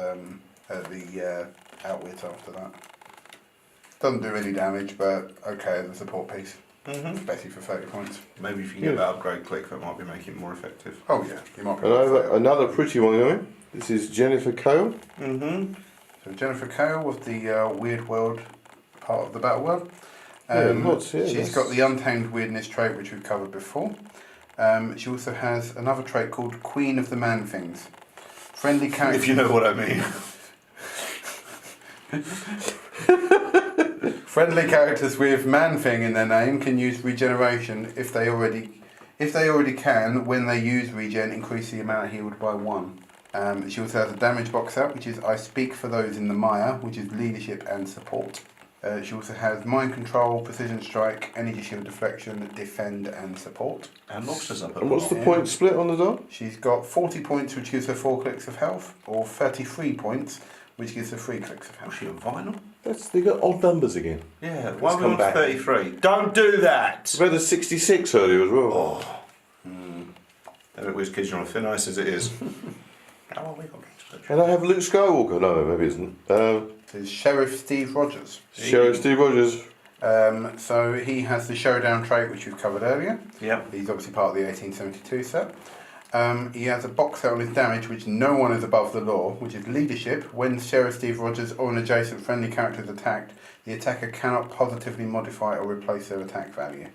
the outwit after that. Doesn't do any damage, but okay as a support piece. Especially for 30 points. Maybe if you can get that upgrade click, that might be making it more effective. Oh yeah, you might be And I able to have another pretty one going. This is Jennifer Cale. So Jennifer Cale was the Weird World part of the Battleworld. She's got the Untamed Weirdness trait, which we've covered before. She also has another trait called Queen of the Man Things. Friendly characters. If you know what I mean. Friendly characters with Man Thing in their name can use regeneration if they already can. When they use regen, increase the amount healed by 1. She also has a damage box out, which is I speak for those in the mire, which is leadership and support. She also has mind control, precision strike, energy shield deflection, defend and support. And lobsters up at And what's the Yeah. point split on the dot? She's got 40 points, which gives her 4 clicks of health, or 33 points, which gives her 3 clicks of Was health. she a vinyl? They got odd numbers again. Yeah, why are we come on back. 33? Don't do that! We had a 66 earlier as well. Oh. Damn it, WizKids, you're on thin ice as it is. How are we on research? And I have Luke Skywalker. No, maybe it isn't. It's Sheriff Steve Rogers. Sheriff Steve Rogers. So he has the Showdown trait, which we've covered earlier. Yep. He's obviously part of the 1872 set. He has a box set on his damage, which no one is above the law, which is leadership. When Sheriff Steve Rogers or an adjacent friendly character is attacked, the attacker cannot positively modify or replace their attack value.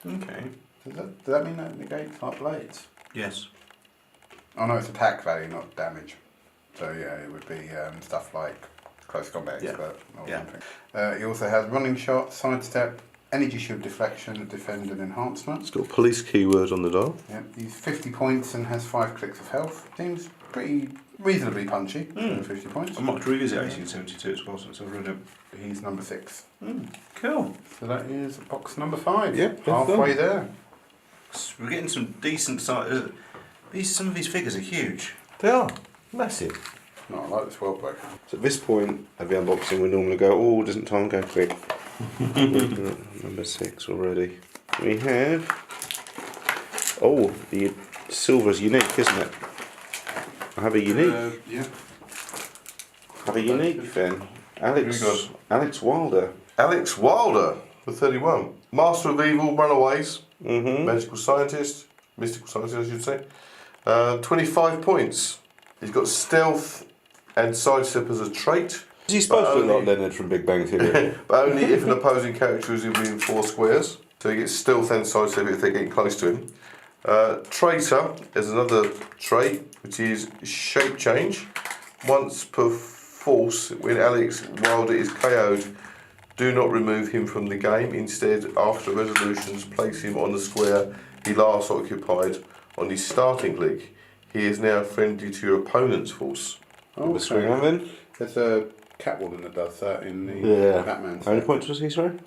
Okay. Does that mean that negates like blades? Yes. Oh no, it's attack value, not damage. So yeah, it would be stuff like close combat expert or something. He also has running shot, sidestep, energy shield deflection, defend and enhancement. It's got police keywords on the dial. Yeah, he's 50 points and has 5 clicks of health. Seems pretty reasonably punchy for 50 points. I might revisit 1872 as well since I've read it. He's number 6. Cool. So that is box number 5. Yep, halfway there. We're getting some decent size. Some of these figures are huge. They are massive. No, I like this world break. So at this point of the unboxing, we normally go, oh, doesn't time go quick? Number 6 already. We have. Oh, the silver's unique, isn't it? I have a unique. Yeah. Have a unique then. Alex Wilder. Alex Wilder for 31. Master of Evil, Runaways, magical scientist, mystical scientist, I should say. 25 points. He's got stealth and sidestep as a trait. Is he supposed to look like Leonard from Big Bang Theory? But only if an opposing character is within 4 squares. So he gets stealth and sidestep if they're getting close to him. Traitor is another trait, which is shape change. Once per force, when Alex Wilder is KO'd, do not remove him from the game. Instead, after resolutions, place him on the square he last occupied on his starting click. He is now friendly to your opponent's force. Oh, The swing on then? There's a Catwoman that does that in the Batman set. How many points was he, sorry?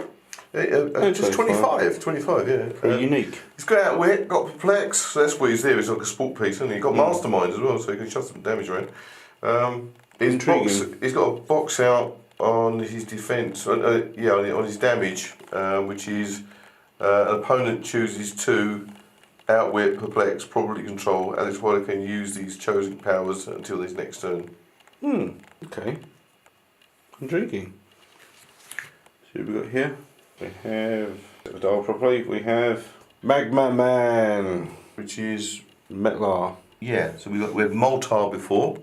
Just 25, yeah. Unique. He's got outwit, got perplex, so that's what he's there. He's like a sport piece, hasn't he? He's got mastermind as well, so he can shove some damage around. He's got a box out on his defence, on his damage, which is an opponent chooses 2 outwit, perplex, probability control. Alex Wilder can use these chosen powers until his next turn. Okay. Intriguing. So what have we got here? We have, the dial properly, we have Magma Man, which is Metlar. Yeah, so we have Moltar before,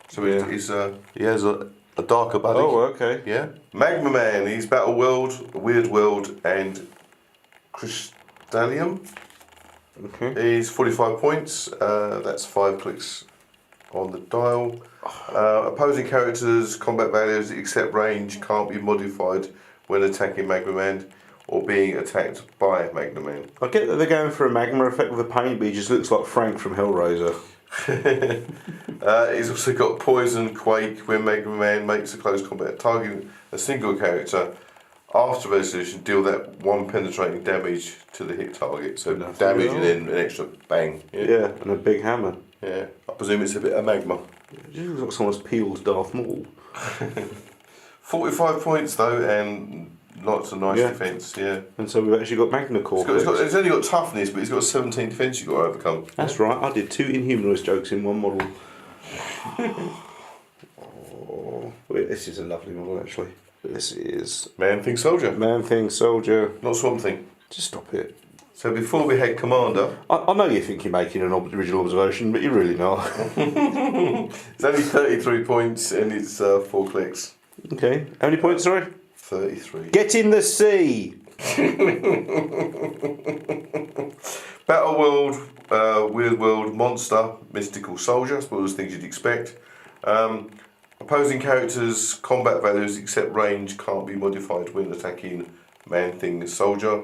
so he has a darker body. Oh, okay. Yeah. Magma Man, he's Battleworld, Weird World, and Crystallium. Okay. He's 45 points, that's 5 clicks on the dial. Opposing characters, combat values except range can't be modified when attacking Magma Man or being attacked by Magma Man. I get that they're going for a magma effect with a paint, but he just looks like Frank from Hellraiser. He's also got Poison, Quake, when Magma Man makes a close combat targeting a single character. After resolution, deal that 1 penetrating damage to the hit target. So damage and then an extra bang. Yeah, and a big hammer. Yeah, I presume it's a bit of magma. It just looks like someone's peeled Darth Maul. 45 points though, and lots of nice defence, yeah. And so we've actually got Magna Core. It's only got toughness, but it's got 17 defence you've got to overcome. That's right, I did 2 Inhumanoid jokes in one model. Wait, this is a lovely model actually. This is Man Thing Soldier. Man Thing Soldier. Not Swamp Thing. Just stop it. So before we had Commander. I know you think you're making an original observation, but you're really not. It's only 33 points and it's 4 clicks. Okay, how many points, sorry? 33. Get in the sea! Battleworld, Weird World, Monster, Mystical Soldier, I suppose things you'd expect. Opposing characters, combat values except range can't be modified when attacking Man Thing Soldier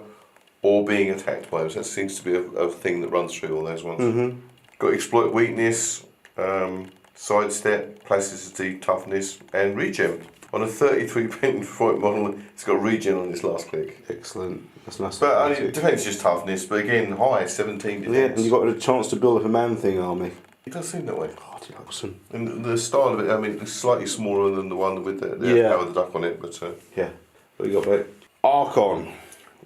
or being attacked by them. So that seems to be a thing that runs through all those ones. Got Exploit Weakness, Sidestep, Plasticity, Toughness, and Regen. On a 33 point model, it's got Regen on its last click. Excellent. That's nice. But defence is just toughness, but again, high, 17 defence. Yeah, and you've got a chance to build up a Man Thing army. It does seem that way. Oh, it's awesome. And the style of it, I mean, it's slightly smaller than the one with the Power of the Duck on it, but... Yeah. What you got there? Archon.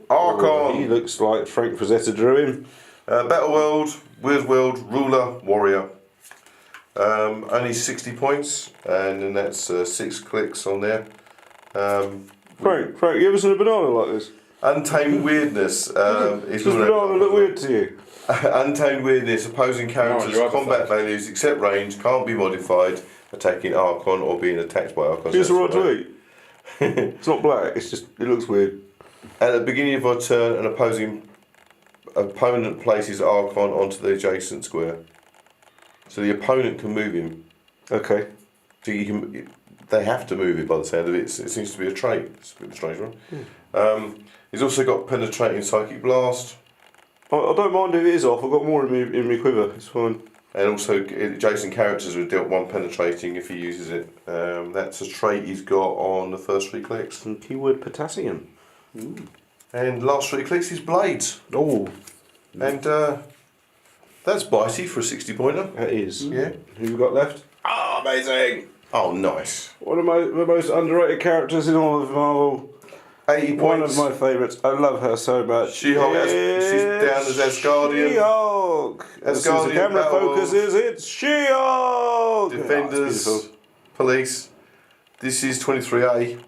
Archon! He looks like Frank Frazetta drew him. Battleworld, Weird World, Ruler, Warrior. Only 60 points, and then that's 6 clicks on there. Frank, you ever seen a banana like this? Untamed Weirdness. Does banana look weird to you? Untamed Weirdness. Opposing characters' your other combat face. values except range can't be modified, attacking Archon or being attacked by Archon. It's alright to eat. It's not black, it's just, it looks weird. At the beginning of our turn, an opponent places Archon onto the adjacent square. So the opponent can move him. Okay. So you can, they have to move it by the sound of it. It seems to be a trait. It's a bit of a strange one. He's also got Penetrating Psychic Blast. I don't mind if it is off, I've got more in my quiver, it's fine. And also adjacent characters are dealt 1 penetrating if he uses it. That's a trait he's got on the first 3 clicks. And keyword potassium. And last 3 clicks is Blades. Oh, And that's bitey for a 60 pointer. that is. Yeah. Who we got left? Oh, amazing! Oh, nice. One of the most underrated characters in all of Marvel. 80 One points. of my favourites. I love her so much. She-Hulk, she's down as Asgardian. She-Hulk. As soon as the Asgardian, camera Battleworld. focuses, it's She-Hulk. Defenders, Oh, it's beautiful. Police. This is 23A.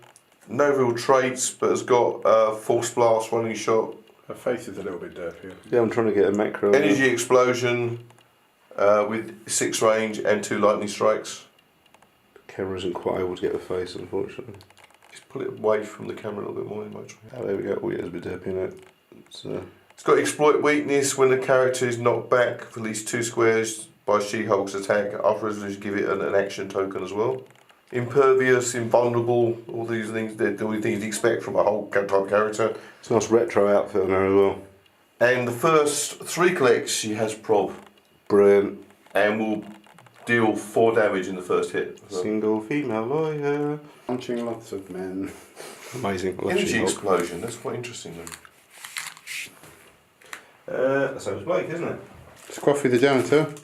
No real traits, but has got Force Blast, Running Shot, Her face is a little bit dirty. Yeah, I'm trying to get a macro. Energy Explosion with 6 range and 2 lightning strikes. The camera isn't quite able to get the face, unfortunately. Just pull it away from the camera a little bit more. You might try. Oh, there we go. Oh, yeah, there's a bit derpy in it. It's got Exploit Weakness when the character is knocked back for at least 2 squares by She-Hulk's attack. After resolution, give it an action token as well. Impervious, Invulnerable, all these things. They're all the things you expect from a Hulk type character. It's a nice retro outfit on her as well. And the first 3 clicks, she has Prob. Brilliant. And will deal 4 damage in the first hit. So. Single female lawyer. Punching lots of men. Amazing. I love Energy She-Hulk. Explosion, that's quite interesting though. That sounds Blake, isn't it? Scruffy the janitor,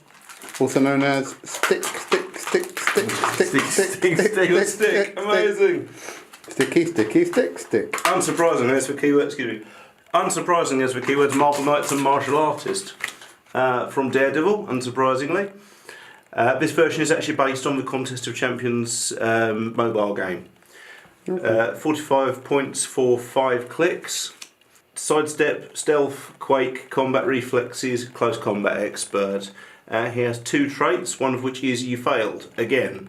also known as stick. Amazing. Stick. Unsurprisingly, as for keywords, Marvel Knights and Martial Artist from Daredevil. Unsurprisingly, this version is actually based on the Contest of Champions mobile game. 45 points for 5 clicks. Sidestep, stealth, quake, combat reflexes, close combat expert. He has 2 traits, one of which is you failed, again.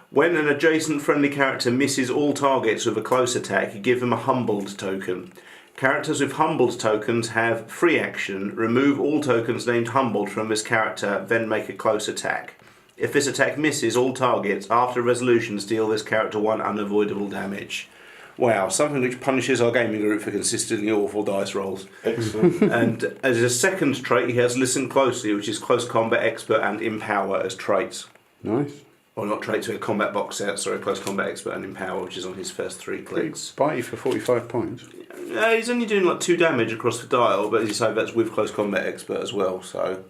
When an adjacent friendly character misses all targets with a close attack, you give them a humbled token. Characters with humbled tokens have free action, remove all tokens named humbled from this character, then make a close attack. If this attack misses all targets, after resolutions deal this character 1 unavoidable damage. Wow, something which punishes our gaming group for consistently awful dice rolls. Excellent. And as a second trait, he has Listen Closely, which is Close Combat Expert and Empower as traits. Nice. Or not traits, but a combat box set, sorry, Close Combat Expert and Empower, which is on his first 3 clicks. Bitey for 45 points. He's only doing like 2 damage across the dial, but as you say, that's with Close Combat Expert as well, so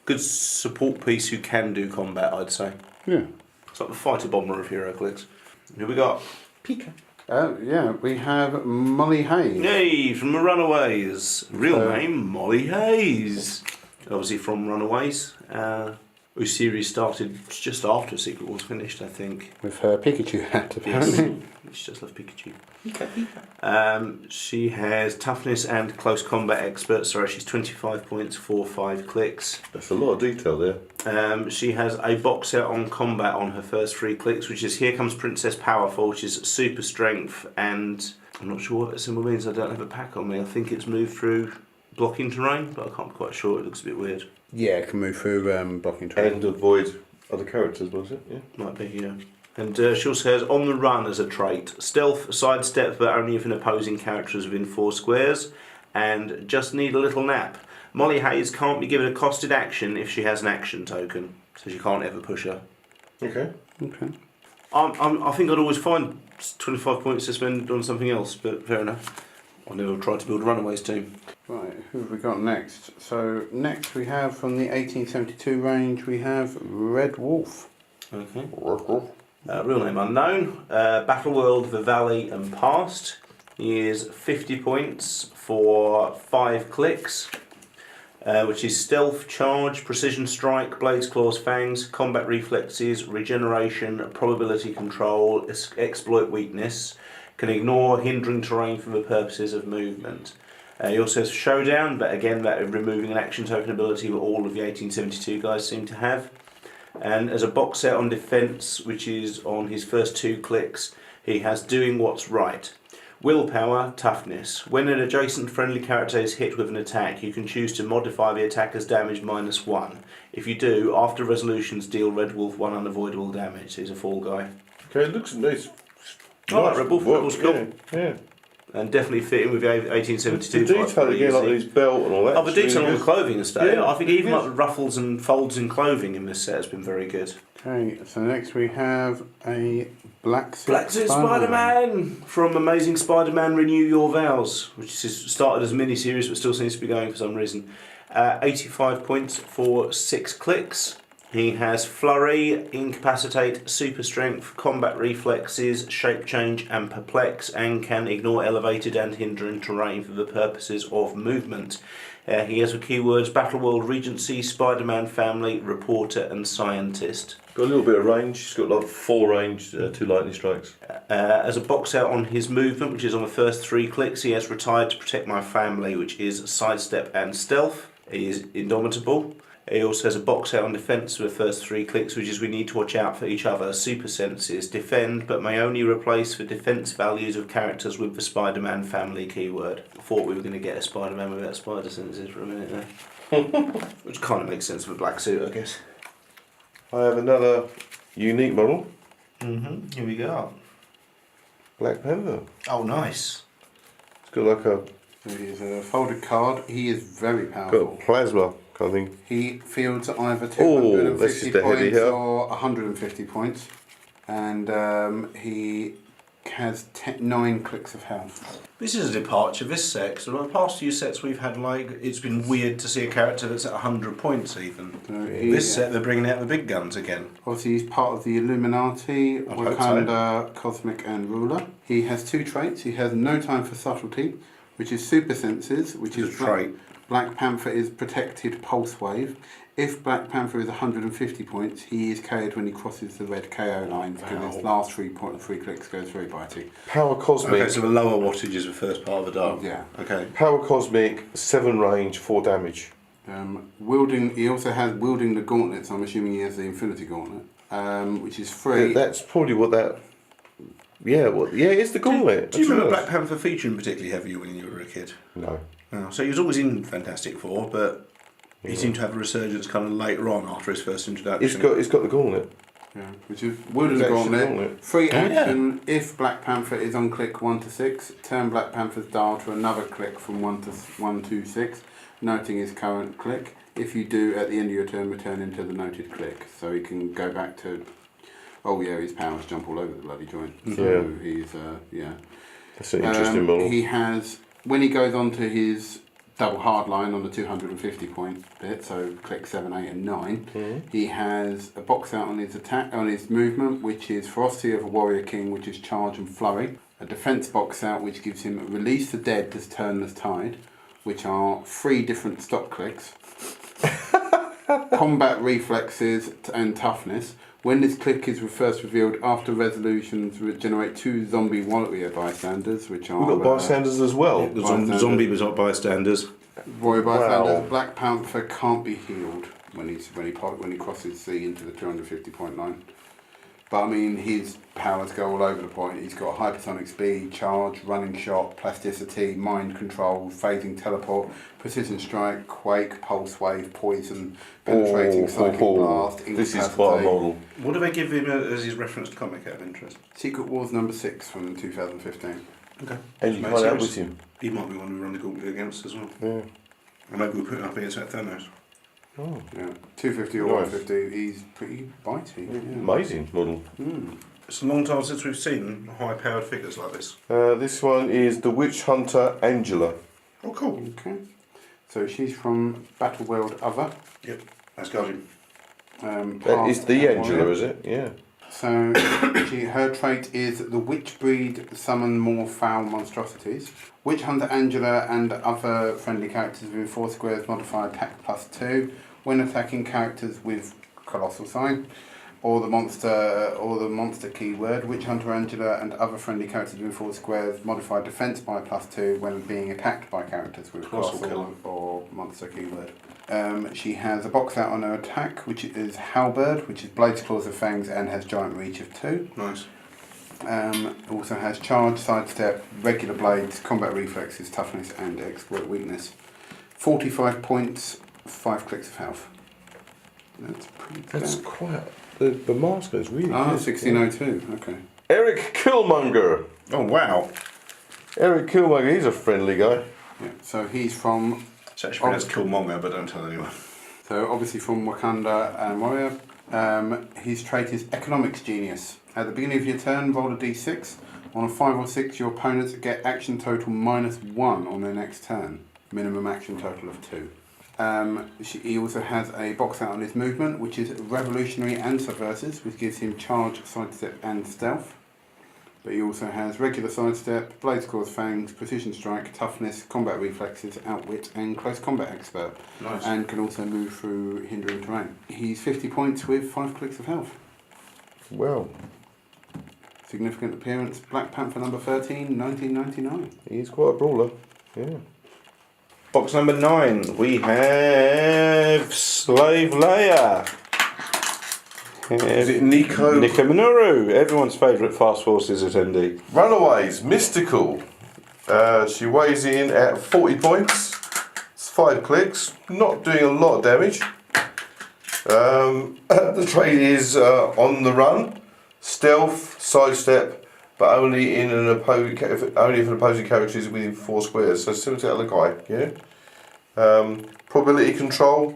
good support piece who can do combat, I'd say. Yeah. It's like the fighter bomber of Heroclix. Who we got? Pika. Yeah, we have Molly Hayes. Yay, from the Runaways. Real name, Molly Hayes. Obviously from Runaways. Whose series started just after Secret Wars finished, I think. With her Pikachu hat, apparently. She just loves Pikachu. She has toughness and close combat expert. Sorry, she's 25 points for 5 clicks. That's a lot of detail there. She has a box set on combat on her first 3 clicks, which is Here Comes Princess Powerful, which is super strength, and I'm not sure what that symbol means. I don't have a pack on me. I think it's moved through blocking terrain, but I can't be quite sure. It looks a bit weird. Yeah, it can move through blocking terrain. And avoid other characters, was it? Yeah. Might be, yeah. And she also has On the Run as a trait. Stealth, sidestep, but only if an opposing character is within 4 squares. And Just Need a Little Nap. Molly Hayes can't be given a costed action if she has an action token, so she can't ever push her. Okay. I think I'd always find 25 points to spend on something else, but fair enough. I never tried to build a Runaways team. Right, who have we got next? So next we have from the 1872 range, we have Red Wolf. Okay. Real name unknown. Battleworld, The Valley and Past. He is 50 points for 5 clicks. which is stealth, charge, precision strike, blades, claws, fangs, combat reflexes, regeneration, probability control, exploit weakness, can ignore hindering terrain for the purposes of movement. He also has showdown, but again that removing an action token ability that all of the 1872 guys seem to have. And as a box set on defense, which is on his first 2 clicks, he has doing what's right. Willpower, toughness. When an adjacent friendly character is hit with an attack, you can choose to modify the attacker's damage -1. If you do, after resolutions, deal Red Wolf 1 unavoidable damage. He's a fall guy. Okay, it looks nice. I like Red Wolf. Red Wolf's cool. Yeah. And definitely fitting with the 1872 The type. detail again, like his belt and all that. Oh, the detail on the clothing and stuff. Yeah, I think even it like the ruffles and folds in clothing in this set has been very good. Okay, so next we have a Black Suit Spider-Man from Amazing Spider-Man Renew Your Vows, which is started as a mini-series but still seems to be going for some reason. 85 points for 6 clicks. He has Flurry, Incapacitate, Super Strength, Combat Reflexes, Shape Change and Perplex, and can ignore elevated and hindering terrain for the purposes of movement. He has the keywords Battleworld, Regency, Spider-Man Family, Reporter and Scientist. Got a little bit of range. He's got like 4 range, 2 lightning strikes. As a box out on his movement, which is on the first 3 clicks, he has Retired to Protect My Family, which is Sidestep and Stealth. He is Indomitable. He also has a box out on defense for the first 3 clicks, which is we need to watch out for each other. Super senses, defend, but may only replace the defense values of characters with the Spider-Man Family keyword. I thought we were going to get a Spider-Man without spider senses for a minute there. Which kind of makes sense for a black suit, I guess. I have another unique model. Here we go. Black Panther. Oh, nice. It's got like a He's a folded card. He is very powerful. got a plasma kind of thing. He fields either Oh, this 250 is the heavy points hitter. or 150 points. And he has 9 clicks of health. This is a departure, this set. So the past few sets we've had, like, it's been weird to see a character that's at 100 points even. So This set, they're bringing out the big guns again. Obviously, he's part of the Illuminati, I'd hope Wakanda, Cosmic and Ruler. He has 2 traits. He has No Time for Subtlety, which is Super Senses, which is a trait. Black Panther is Protected Pulse Wave. If Black Panther is 150 points, he is KO'd when he crosses the red KO line because his last 3 clicks goes very bitey. Power Cosmic. Okay, so the lower wattage is the first part of the dial. Yeah. Okay. Power Cosmic, 7 range, 4 damage. He also has Wielding the Gauntlet, so I'm assuming he has the Infinity Gauntlet, which is free. Yeah, that's probably what that. Yeah, it's the gauntlet. Do you remember Black Panther featuring particularly heavy when you were a kid? No. Oh, so he was always in Fantastic Four, but he seemed to have a resurgence kind of later on after his first introduction. It's got the gauntlet. Yeah, which is Wielding the It's actually Gauntlet. Gauntlet. Free action if Black Panther is on click 1 to 6. Turn Black Panther's dial to another click from 1 to 6, noting his current click. If you do, at the end of your turn, return into the noted click. So he can go back to. Oh yeah, his powers jump all over the bloody joint. So he's That's an interesting model. He has, when he goes on to his double hard line on the 250 point bit, so click 7, 8 and 9, he has a box out on his attack, on his movement, which is Ferocity of a Warrior King, which is Charge and Flurry. A defense box out, which gives him Release the Dead, this Turnless Tide, which are 3 different stop clicks. Combat Reflexes and Toughness. When this click is first revealed after resolutions, generate 2 zombie warrior bystanders, which are. We've got bystanders as well. The zombie was not bystanders. Warrior bystanders. Wow. Black Panther can't be healed when he crosses the into the 250 point line. But I mean, his powers go all over the point. He's got hypersonic speed, charge, running shot, plasticity, mind control, phasing teleport, precision strike, quake, pulse wave, poison, penetrating psychic blast, This is quite a model. What do they give him as his referenced comic out of interest? Secret Wars number 6 from 2015. Okay. And you find out with him. He might be one we run the gauntlet against as well. Yeah. And maybe we'll put it up against that Thanos. Oh. Yeah, 250 or Nice. 150. He's pretty bitey. Yeah. Amazing model. It's a long time since we've seen high-powered figures like this. This one is the Witch Hunter Angela. Oh, cool. Okay. So she's from Battleworld Other. Yep. That's Guardian. That is the Angela, is it? Yeah. So her trait is the witch breed summon more foul monstrosities. Witch Hunter Angela and other friendly characters within 4 squares modify attack +2 when attacking characters with colossal sign or the monster keyword. Witch Hunter Angela and other friendly characters within 4 squares modify defense by +2 when being attacked by characters with colossal or monster keyword. She has a box out on her attack, which is Halberd, which is blades, claws, and fangs, and has giant reach of 2. Nice. Also has charge, sidestep, regular blades, combat reflexes, toughness, and exploit weakness. 45 points, 5 clicks of health. That's pretty good. That's quite. The master is really good. 1602. Okay. Eric Killmonger. Oh wow. Eric Killmonger, he's a friendly guy. Yeah. So he's from. It's actually pronounced Killmonger, but don't tell anyone. So obviously from Wakanda and Warrior. His trait is Economics Genius. At the beginning of your turn, roll a d6. On a 5 or 6, your opponents get action total -1 on their next turn. Minimum action total of 2. He also has a box out on his movement, which is revolutionary and subversive, which gives him charge, sidestep, and stealth. But he also has regular sidestep, blades, claws, fangs, precision strike, toughness, combat reflexes, outwit, and close combat expert. Nice. And can also move through hindering terrain. He's 50 points with 5 clicks of health. Well, Significant appearance, Black Panther number 13, 1999. he's quite a brawler. Yeah. Box number 9, we have Slave Leia. Is it Nico? Nico Minoru, everyone's favourite Fast Forces attendee. Runaways, Mystical. She weighs in at 40 points. It's 5 clicks, not doing a lot of damage. The trait is on the run, stealth, sidestep, but only in an opposing only if an opposing character is within 4 squares. So similar to the other guy, yeah. Probability control.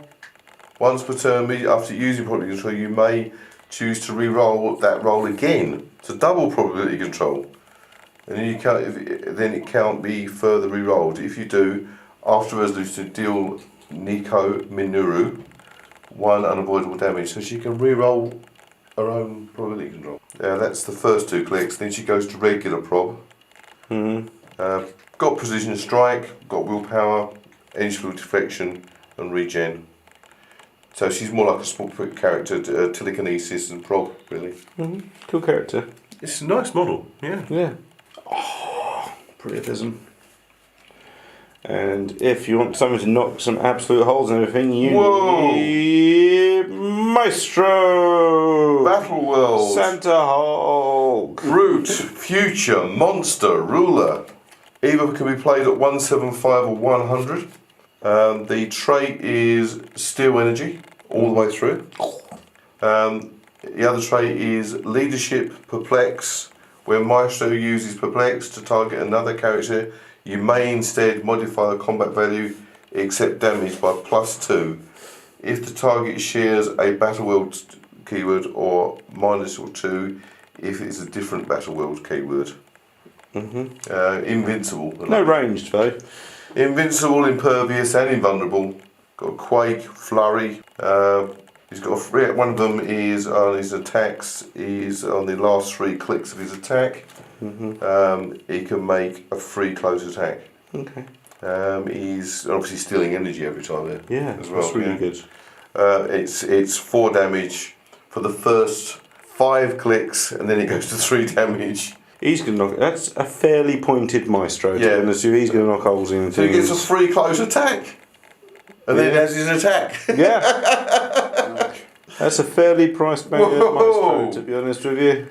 Once per turn, after using probability control, you may choose to re-roll that roll again. So double probability control, and then it can't be further re-rolled. If you do, after resolution, deal Nico Minoru 1 unavoidable damage. So she can re-roll her own probability control. That's the first 2 clicks. Then she goes to regular prob. Got precision strike, got willpower, energy field deflection, and regen. So she's more like a small character, telekinesis and prob, really. Cool character. It's a nice model, yeah. Yeah. Oh, brilliantism. And if you want someone to knock some absolute holes in everything, you need Maestro! Battleworld! Santa Hulk! Root, Future, Monster, Ruler. Either can be played at 175 or 100. The trait is Steel Energy, all the way through. The other trait is Leadership, Perplex. Where Maestro uses Perplex to target another character, you may instead modify the combat value except damage by +2 if the target shares a Battleworld keyword or -2 if it's a different Battleworld keyword. Invincible. No ranged though. Invincible, impervious, and invulnerable. Got Quake, Flurry. He's got one of them is on his attacks. Is on the last 3 clicks of his attack. He can make a free close attack. Okay. He's obviously stealing energy every time there. Yeah, as well. that's really good. It's 4 damage for the first 5 clicks, and then it goes to 3 damage. He's going to knock. That's a fairly pointed Maestro. To be honest with you. He's going to knock holes in. So he gets a free close attack, and then has his attack. Yeah. That's a fairly priced Maestro, to be honest with you.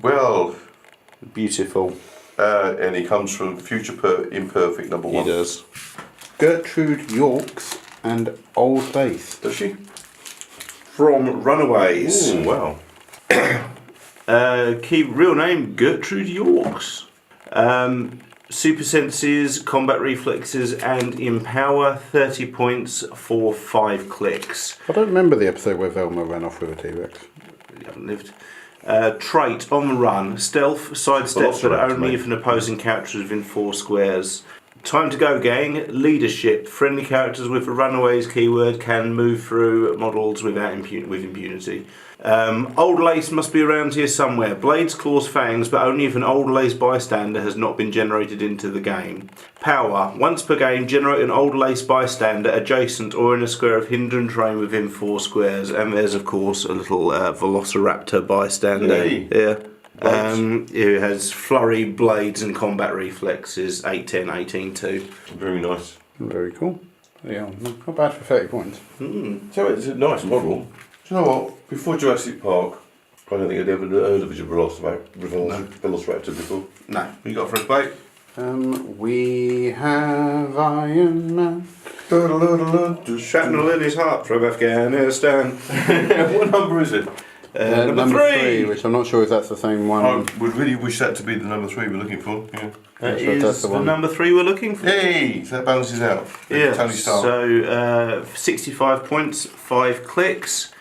Well, beautiful. And he comes from Future Imperfect number 1. He does. Gertrude Yorks and Old Base. Does she? From Runaways. Ooh, wow. Key real name Gertrude Yorks. Super senses, combat reflexes, and empower 30 points for 5 clicks. I don't remember the episode where Velma ran off with a T-Rex. You haven't lived. Trait on the run, stealth, sidestep, but only if an opposing character is within 4 squares. Time to go, gang. Leadership. Friendly characters with the runaways keyword can move through models without with impunity. Old Lace must be around here somewhere. Blades, claws, fangs, but only if an Old Lace bystander has not been generated into the game. Power. Once per game, generate an Old Lace bystander adjacent or in a square of hidden terrain within 4 squares. And there's, of course, a little Velociraptor bystander. Hey. Yeah. Who has flurry, blades, and combat reflexes. 8-10, 18-2. Very nice. Very cool. Yeah, not bad for 30 points. So it's a nice model. Do you know what? Before Jurassic Park, I don't think I'd ever heard of a Velociraptor before. No. What you got for us, Blake? We have Iron Man. Shrapnel in his heart from Afghanistan. What number is it? Number 3. Which I'm not sure if that's the same one. I would really wish that to be the number 3 we're looking for. Yeah. That Sure, is that's the the one. number 3 we're looking for. Hey, so that balances out. Yeah, Tony Stark. so 65 points, 5 clicks,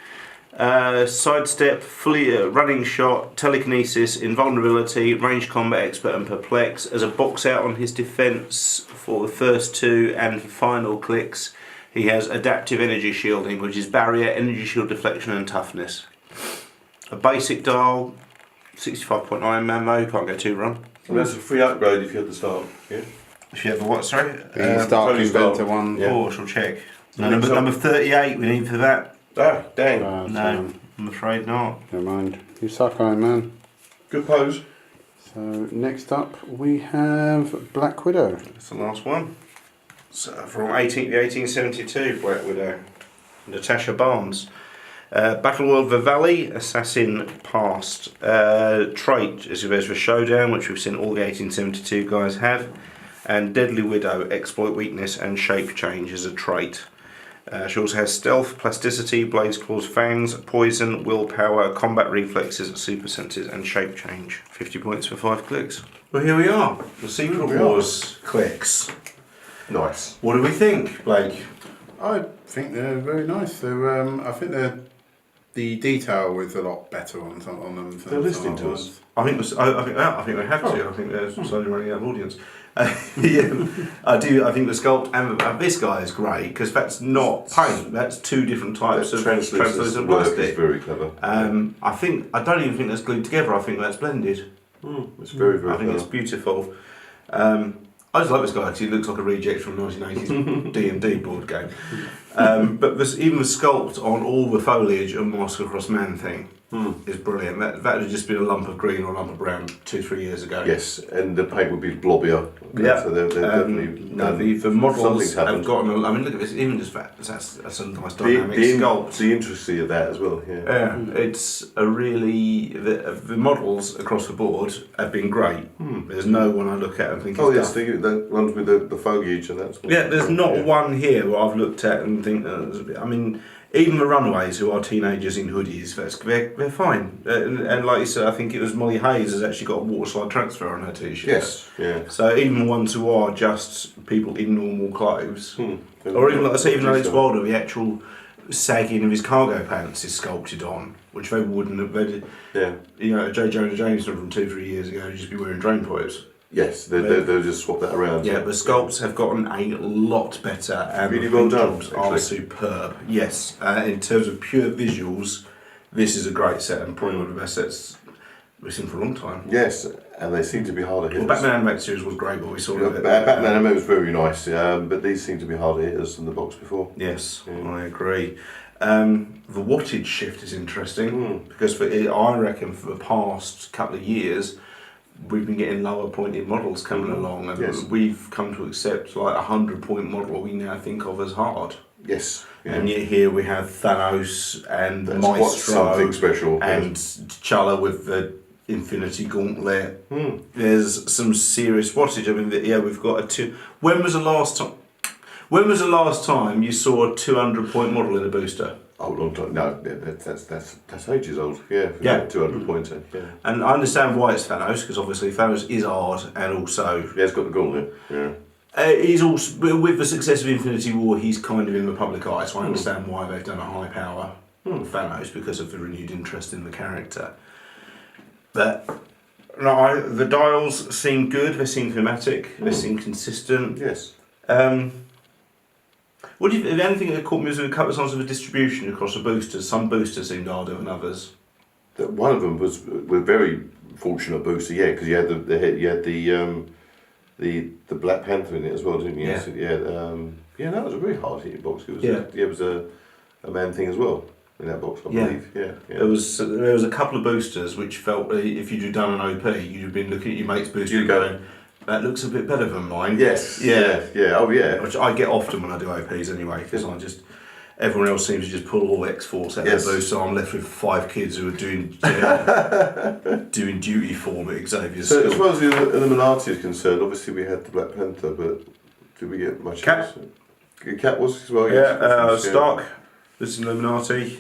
sidestep, fully running shot, telekinesis, invulnerability, range combat expert and perplex. As a box out on his defense for the first 2 and final clicks, he has adaptive energy shielding, which is barrier, energy shield deflection and toughness. A basic dial, 65-point Iron Man mode, can't go too wrong. And that's a free upgrade if you had the Stark. Yeah. If you have the what, sorry? The Stark Tony Inventor Stark. one. Yeah. Oh, I shall check. No, Number 38 we need for that. Ah, dang. No, I'm afraid not. Never mind. You suck, Iron Man. Good pose. So next up we have Black Widow. That's the last one. So from 1872, Black Widow. Natasha Barnes. Battleworld Vivali, Assassin Past. Trait, as there's for Showdown, which we've seen all the 1872 guys have. And Deadly Widow, Exploit Weakness and Shape Change as a trait. She also has Stealth, Plasticity, Blades, Claws, Fangs, Poison, Willpower, Combat Reflexes, Super Senses and Shape Change. 50 points for 5 clicks. Well, here we are. The Secret Wars clicks. Nice. What do we think, Blake? I think they're very nice. I think the detail was a lot better on them. They're listening to us. I think they have to. I think they're slowly running out of audience. Yeah, I do. I think the sculpt and this guy is great because that's not paint. That's 2 different types of translucent work plastic. is very clever. I don't even think that's glued together. I think that's blended. It's very, very I think clever. it's beautiful. I just like this guy because he looks like a reject from a 1980s D&D board game. But even the sculpt on all the foliage and Mask Across Man thing is brilliant. That had just been a lump of green or a lump of brown 2-3 years ago. Yes, and the paint would be blobbier. Yeah. So they're definitely. The models something's have happened. gotten. I mean, look at this. Even just that. That's a nice dynamic sculpt. The intricacy of that as well. Yeah. It's a really the models across the board have been great. There's no one I look at and think. Oh it's yes, duff. the ones with the foliage and that. Yeah, there's not one here where I've looked at and think. I mean, even the Runaways, who are teenagers in hoodies, they're fine. And like you said, I think it was Molly Hayes has actually got a waterslide transfer on her t-shirt. Yes. Yeah. So even the ones who are just people in normal clothes, or even like I say, even Alex Wilder, the actual sagging of his cargo pants is sculpted on, which they wouldn't have. Yeah. You know, J. Jonah Jameson from 2-3 years ago would just be wearing drain pipes. Yes, they'll just swap that around. Yeah, the sculpts have gotten a lot better, and Really the well paint done, jobs actually. are superb. Yes, in terms of pure visuals, this is a great set and probably one of the best sets we've seen for a long time. Yes, and they seem to be harder hitters. Well, Batman Animated Series was great, but we saw it. Batman Animated was very nice, but these seem to be harder hitters than the box before. Yes, I agree. The wattage shift is interesting because I reckon for the past couple of years we've been getting lower pointed models coming along, and we've come to accept like 100-point model we now think of as hard. Yes. Yeah. And yet here we have Thanos and the That's quite Maestro something special. and T'Challa with the Infinity Gauntlet. There's some serious wattage. I mean, we've got a 2. When was the last time you saw a 200-point model in a booster? Oh, long time. No, that's ages old. Yeah. 200 points. Yeah. And I understand why it's Thanos, because obviously Thanos is hard, and also Yeah, it's got the gauntlet. Yeah. he's also with the success of Infinity War, he's kind of in the public eye. So I understand why they've done a high power Thanos because of the renewed interest in the character. But No, the dials seem good. They seem thematic. They seem consistent. Yes. What do you? If anything that caught me was a couple of signs of a distribution across the boosters. Some boosters seemed harder than others. One of them was very fortunate booster, yeah, because you had the Black Panther in it as well, didn't you? Yeah. So, yeah, that was a very hard hitting box. It was Yeah. it was a Man Thing as well in that box, I Yeah. believe. Yeah. There was a couple of boosters which felt if you'd have done an OP, you'd have been looking at your mate's booster and going, that looks a bit better than mine. Yes. Yeah. Yeah. Oh yeah. Which I get often when I do OPs anyway, because everyone else seems to just pull all X-Force out of the boost, so I'm left with 5 kids who are doing doing duty form at Xavier's So school. as far as the Illuminati is concerned, obviously we had the Black Panther, but did we get much Cap. else? Cap was as well. Yeah, yes. Stark, this is Illuminati.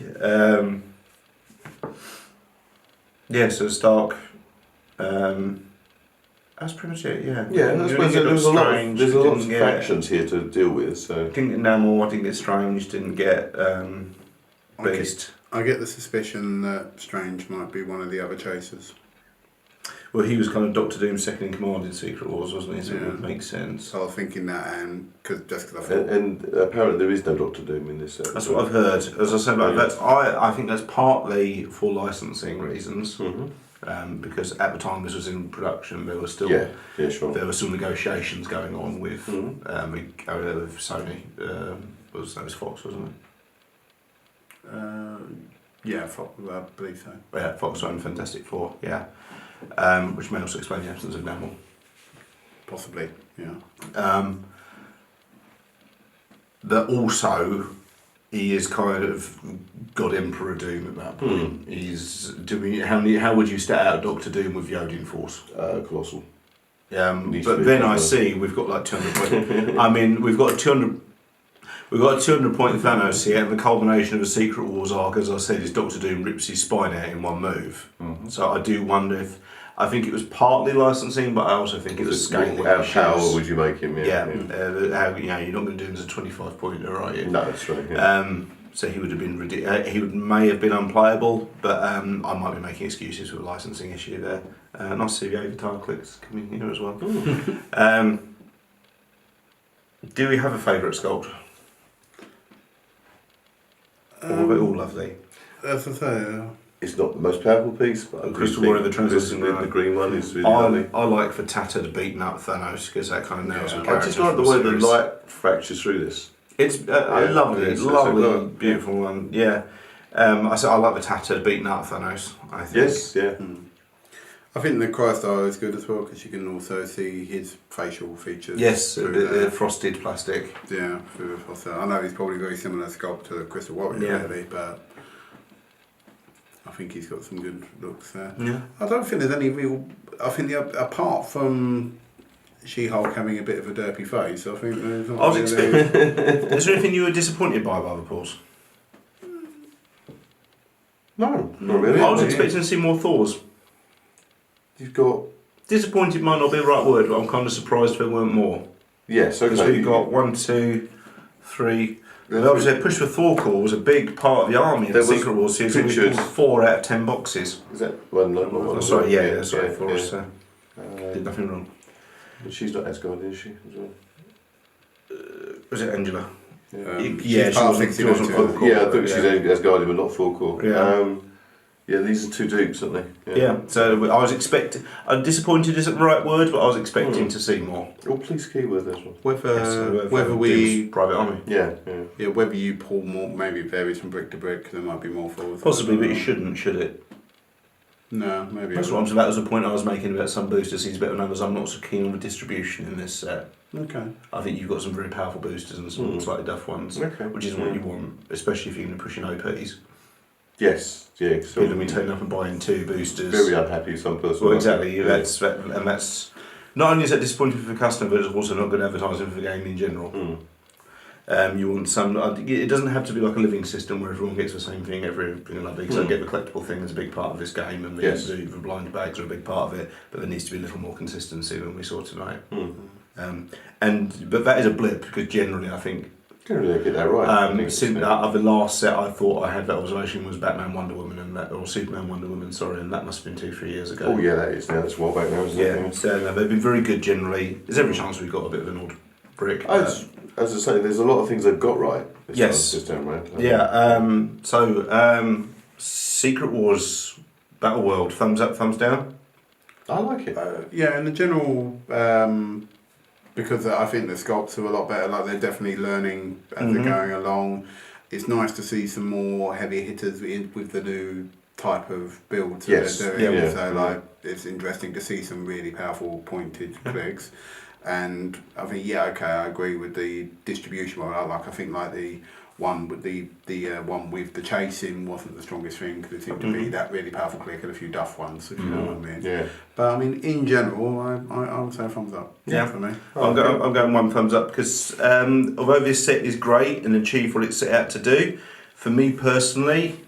So Stark. That's pretty much it, yeah. Yeah, I suppose there's a lot of Didn't get- factions here to deal with, so... Didn't get Namor, didn't get Strange, didn't get Beast. I get the suspicion that Strange might be one of the other chasers. Well, he was kind of Doctor Doom's second in command in Secret Wars, wasn't he? So it would make sense. So I was thinking that, and because I thought And apparently there is no Doctor Doom in this set. That's what I've heard. As I said, I think that's partly for licensing reasons. Because at the time this was in production, there were still sure. there were still negotiations going on with with Sony. Was Fox, wasn't it? yeah, I believe so. Yeah, Fox owned Fantastic Four. Yeah, which may also explain the absence of Namor. Possibly, yeah. That also. He is kind of God Emperor Doom at that point. He's doing how would you stat out Doctor Doom with Yodin Force? Colossal. But then I see we've got like 200 point. I mean, we've got a 200 point Thanos here, and the culmination of a Secret Wars arc, as I said, is Doctor Doom rips his spine out in one move. So I do wonder if I think it was partly licensing, but I also think it was scaling. How power would you make him? How you're not going to do him as a 25 pointer, are you? No, that's right. Yeah. So he would have been may have been unplayable, but I might be making excuses for a licensing issue there. Nice to see the Avatar clicks coming here as well. Do we have a favourite sculpt? Or are they all lovely? As I say, it's not the most powerful piece, but I Crystal think Warrior, the translucent the green one is really lovely. I like the tattered, beaten up Thanos because that kind of nails the I character. just like the way the light fractures through this. It's lovely, it's lovely, so beautiful one. Yeah, I like the tattered, beaten up Thanos. I think. Yes, yeah. I think the Crystal is good as well because you can also see his facial features. Yes, through the frosted plastic. Yeah, through the fossil. I know he's probably very similar sculpt to the Crystal Warrior, really, but I think he's got some good looks there. Yeah. I don't think there's any real. I think apart from She-Hulk having a bit of a derpy face, I think there's not. I was expecting. Is there anything you were disappointed by other Pauls? No, not really. I was expecting to see more Thors. You've got... Disappointed might not be the right word, but I'm kind of surprised there weren't more. Yes, okay. Because we've got 1, 2, 3. And obviously, Push for Thor Core was a big part of the army in the Secret Wars series. We pulled 4 out of 10 boxes. Is that one? No, not one. Sorry, Forrest. Did nothing wrong. But she's not Asgard, is she? As well? Was it Angela? She wasn't full core. Yeah, I think she's Asgardian, but not full core. Yeah. Yeah, these are 2 dupes, aren't they? Yeah. So I was expecting. Disappointed isn't the right word, but I was expecting to see more. Oh, please keyword this one. Whether we private army. Yeah, whether you pull more, maybe it varies from brick to brick. There might be more forwards. Possibly, but you shouldn't, should it? No, maybe. That was the point I was making about some boosters. He's better than others. I'm not so keen on the distribution in this set. Okay. I think you've got some very powerful boosters and some slightly duff ones, which is what you want, especially if you're going to push in OPs. Yes, yeah. So People will be turning up and buying 2 boosters. Very unhappy with some person. Well, exactly. That's not only is that disappointing for the customer, but it's also not good advertising for the game in general. You want some. It doesn't have to be like a living system where everyone gets the same thing, everything lovely. Because I get the collectible thing as a big part of this game, and the blind bags are a big part of it. But there needs to be a little more consistency than we saw tonight. But that is a blip because generally I think Generally, they get that right. Since the last set I thought I had that observation was Batman, Wonder Woman, or Superman, Wonder Woman. Sorry, and that must have been 2-3 years ago. Oh yeah, that is now. That's a while back now, isn't it? Yeah, so no, they've been very good generally. There's every chance we've got a bit of an odd brick. As I say, there's a lot of things they've got right. This time around. Yeah. Secret Wars, Battleworld, thumbs up, thumbs down. I like it. Yeah, in the general, because I think the sculpts are a lot better. Like they're definitely learning as they're going along. It's nice to see some more heavy hitters with the new type of builds that they're doing. Yeah. So like it's interesting to see some really powerful pointed clicks. And I think I agree with the distribution model. I think like the one with the one with the chasing wasn't the strongest thing because it seemed to be that really powerful click and a few duff ones, if you know what I mean. Yeah. But I mean, in general, I would say a thumbs up. Yeah. For me. I'm going one thumbs up because although this set is great and achieved what it's set out to do, for me personally,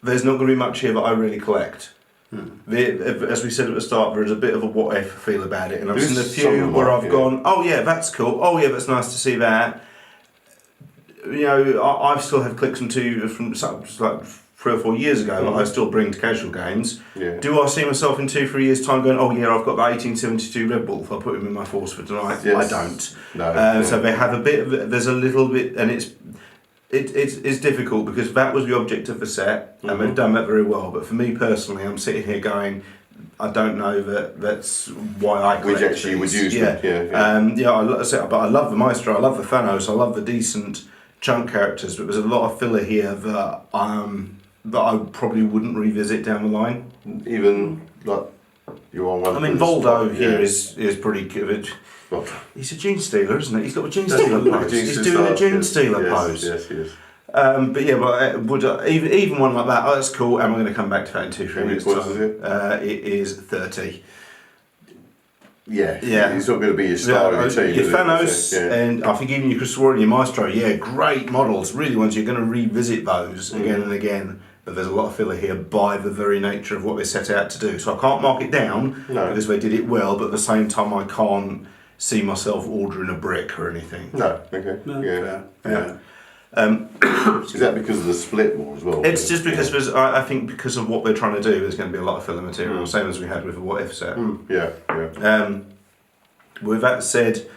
there's not going to be much here that I really collect. As we said at the start, there's a bit of a what if feel about it, and I've seen a few where I've gone, oh yeah, that's cool, oh yeah, that's nice to see that. You know, I still have clicks from like 3 or 4 years ago that I still bring to casual games. Yeah. Do I see myself in 2-3 years' time going, oh yeah, I've got the 1872 Red Bull, I'll put him in my force for tonight? Yes. I don't. No. So they have a bit of, there's a little bit, and it's difficult because that was the object of the set, and they've done that very well. But for me personally, I'm sitting here going, I don't know that's why I collect Which actually you would use yeah. them. But I love the Maestro, I love the Thanos, I love the decent chunk characters, but there's a lot of filler here that I probably wouldn't revisit down the line. Even like you're on one. I mean, Voldo here is pretty good. He's a gene stealer, isn't he? He's got a gene stealer pose. He's doing a gene stealer pose. Yes, he is. But even one like that, that's cool, and we're going to come back to that in 2-3 minutes. What is it? It is 30. Yeah. Yeah. He's not going to be your star of your team. Your Thanos, and I think even your Crystal Warrior and your Maestro, great models, really ones. You're going to revisit those again and again. But there's a lot of filler here by the very nature of what they set out to do. So I can't mark it down because they did it well, but at the same time I can't see myself ordering a brick or anything. No, okay. No, Yeah. fair. Is that because of the split more as well? It's just because I think because of what they're trying to do, there's going to be a lot of filler material, same as we had with the What If set. Yeah. With that said,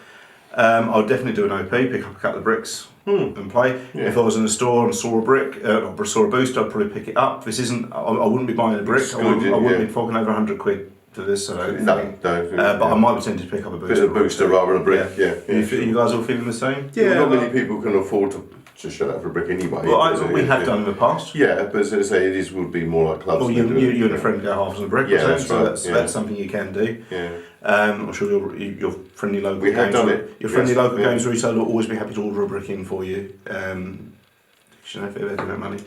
I'll definitely do an OP, pick up a couple of bricks and play. Yeah. If I was in a store and saw a brick or saw a booster, I'd probably pick it up. This isn't. I wouldn't be buying a brick. I wouldn't be forking over 100 quid to this. I don't think. But I might be tempted to pick up a booster. Bit of booster rather than a brick. Yeah. You guys all feeling the same? Yeah. Not many people can afford to shut up for a brick anyway. Well, we have done in the past. Yeah, but as I say, would be more like clubs. Well, you and a friend go halves on a brick. Yeah, or that's something, right. So that's something you can do. Yeah. I'm sure your friendly local We have games done it. Your friendly Yes, local yeah. games retailer will always be happy to order a brick in for you. You know, if they're making that money.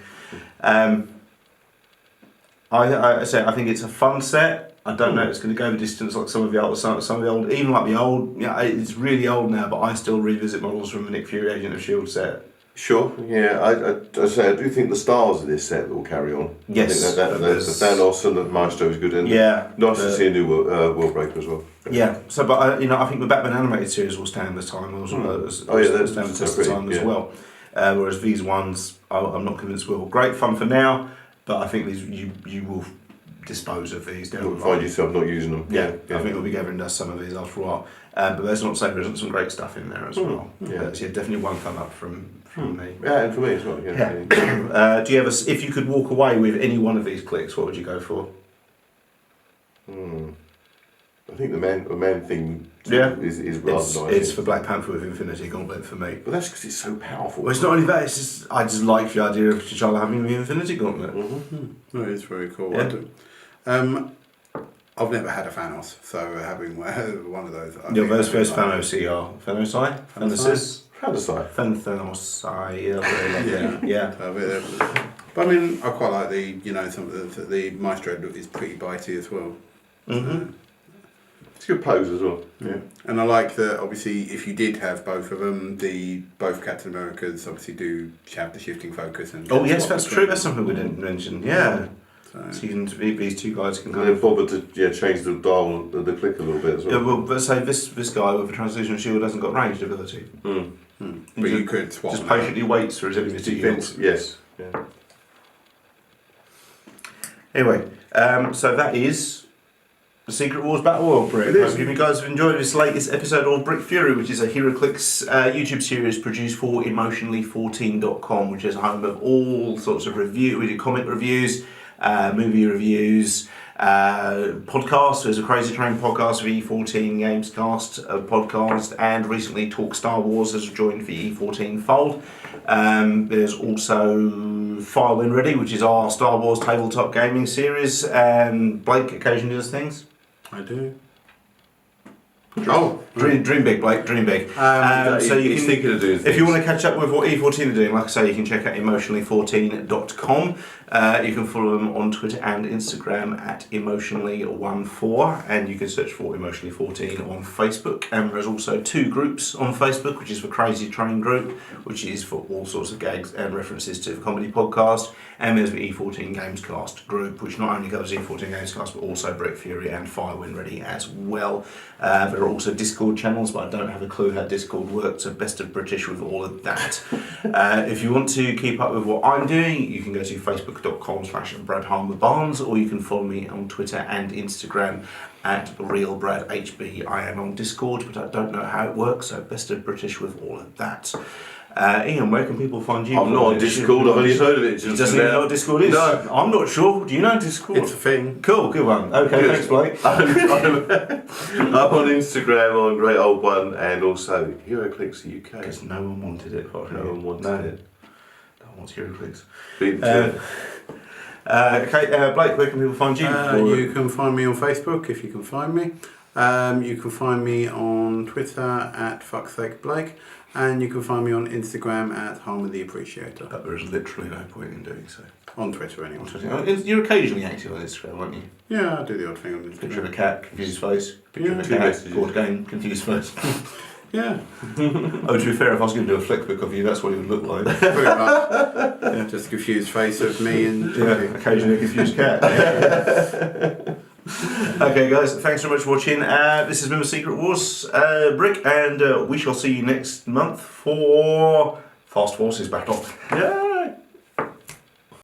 I think it's a fun set. I don't know if it's going to go the distance like some of the old, even like the old. Yeah, it's really old now, but I still revisit models from the Nick Fury Agent of Shield set. Sure. Yeah, I do think the stars of this set will carry on. Yes. I think the Thanos and the Maestro is good. And nice to see a new World Breaker as well. Yeah. So, but I think the Batman animated series will stand the time as well. Stand the test of time as well. Whereas these ones, I'm not convinced will. Great fun for now, but I think these you will dispose of these. You'll find yourself not using them. Yeah. I think we'll be gathering dust some of these after a while. But that's not to say there isn't some great stuff in there as well. Yeah. So definitely one thumb up from me. Yeah, and for me as well. Yeah. Do you have if you could walk away with any one of these clicks, what would you go for? I think the man thing is rather nice. It's for Black Panther with Infinity Gauntlet for me. But that's because it's so powerful. Well, it's not only that, it's just, I just like the idea of T'Challa having the Infinity Gauntlet. No, it's very cool. Yeah. I've never had a Thanos, so having one of those. Those first Thanos ER. Thanos? Thanos. Yeah. But I mean, I quite like the Maestro is pretty bitey as well. It's a good pose as well. Yeah. And I like that. Obviously, if you did have both of them, both Captain Americas obviously do have the shifting focus. And yes, that's true. That's something we didn't mention. Yeah. So these two guys can they've bothered to change the dial, the click a little bit as well. Yeah, well, let's say this guy with a transition shield hasn't got ranged ability. But you could swap just them out. patiently waits for his enemies to heal. Defense, yes. Yeah. Anyway, so that is the Secret Wars Battleworld, Brick. It is. Hope you guys have enjoyed this latest episode of Brick Fury, which is a Heroclix YouTube series produced for emotionally14.com, which is home of all sorts of review. We do comic reviews, movie reviews, podcasts. There's a Crazy Train podcast for E14 Gamescast podcast, and recently Talk Star Wars has joined the E14 fold. There's also Fire When Ready, which is our Star Wars tabletop gaming series, and Blake occasionally does things. I do. Dream big, Blake, dream big. So you he's can, thinking of doing if you things. want to catch up with what E14 are doing, like I say, you can check out emotionally14.com. You can follow them on Twitter and Instagram at emotionally14, and you can search for emotionally14 on Facebook. And there's also 2 groups on Facebook, which is for Crazy Train Group, which is for all sorts of gags and references to the comedy podcast, and there's the E14 Gamescast group, which not only covers E14 Gamescast but also Brick Fury and Fire When Ready as well. There are also Discord channels, but I don't have a clue how Discord works, so best of British with all of that. If you want to keep up with what I'm doing, you can go to facebook.com/BradHarmerBarnes, or you can follow me on Twitter and Instagram at RealBradHB. I am on Discord, but I don't know how it works, so best of British with all of that. Ian, where can people find you? I'm not on Discord, I've only heard of it. He doesn't even know what Discord is? No. I'm not sure. Do you know Discord? It's a thing. Cool, good one. Okay, Good. thanks, Blake. I'm on Instagram on Great Old One and also Heroclix UK. Because no one wanted it. No one wanted it. No one wants Heroclix. Beat the Okay, Blake, where can people find you? You can find me on Facebook if you can find me. You can find me on Twitter at fucksakeblake, and you can find me on Instagram at Harmer the Appreciator. But there is literally no point in doing so. On Twitter anyway. You're occasionally active on Instagram, aren't you? Yeah, I do the odd thing on Picture of a Instagram. cat, confused face. Picture Yeah. of a Two cat, messages. board game, confused face. Yeah, Oh, to be fair, if I was going to do a flick book of you, that's what it would look like. pretty much. Yeah, just a confused face of me and Yeah, occasionally a confused cat. Okay, guys, thanks so much for watching. This has been the Secret Wars, Brick, and we shall see you next month for Fast Forces Battle. Yeah.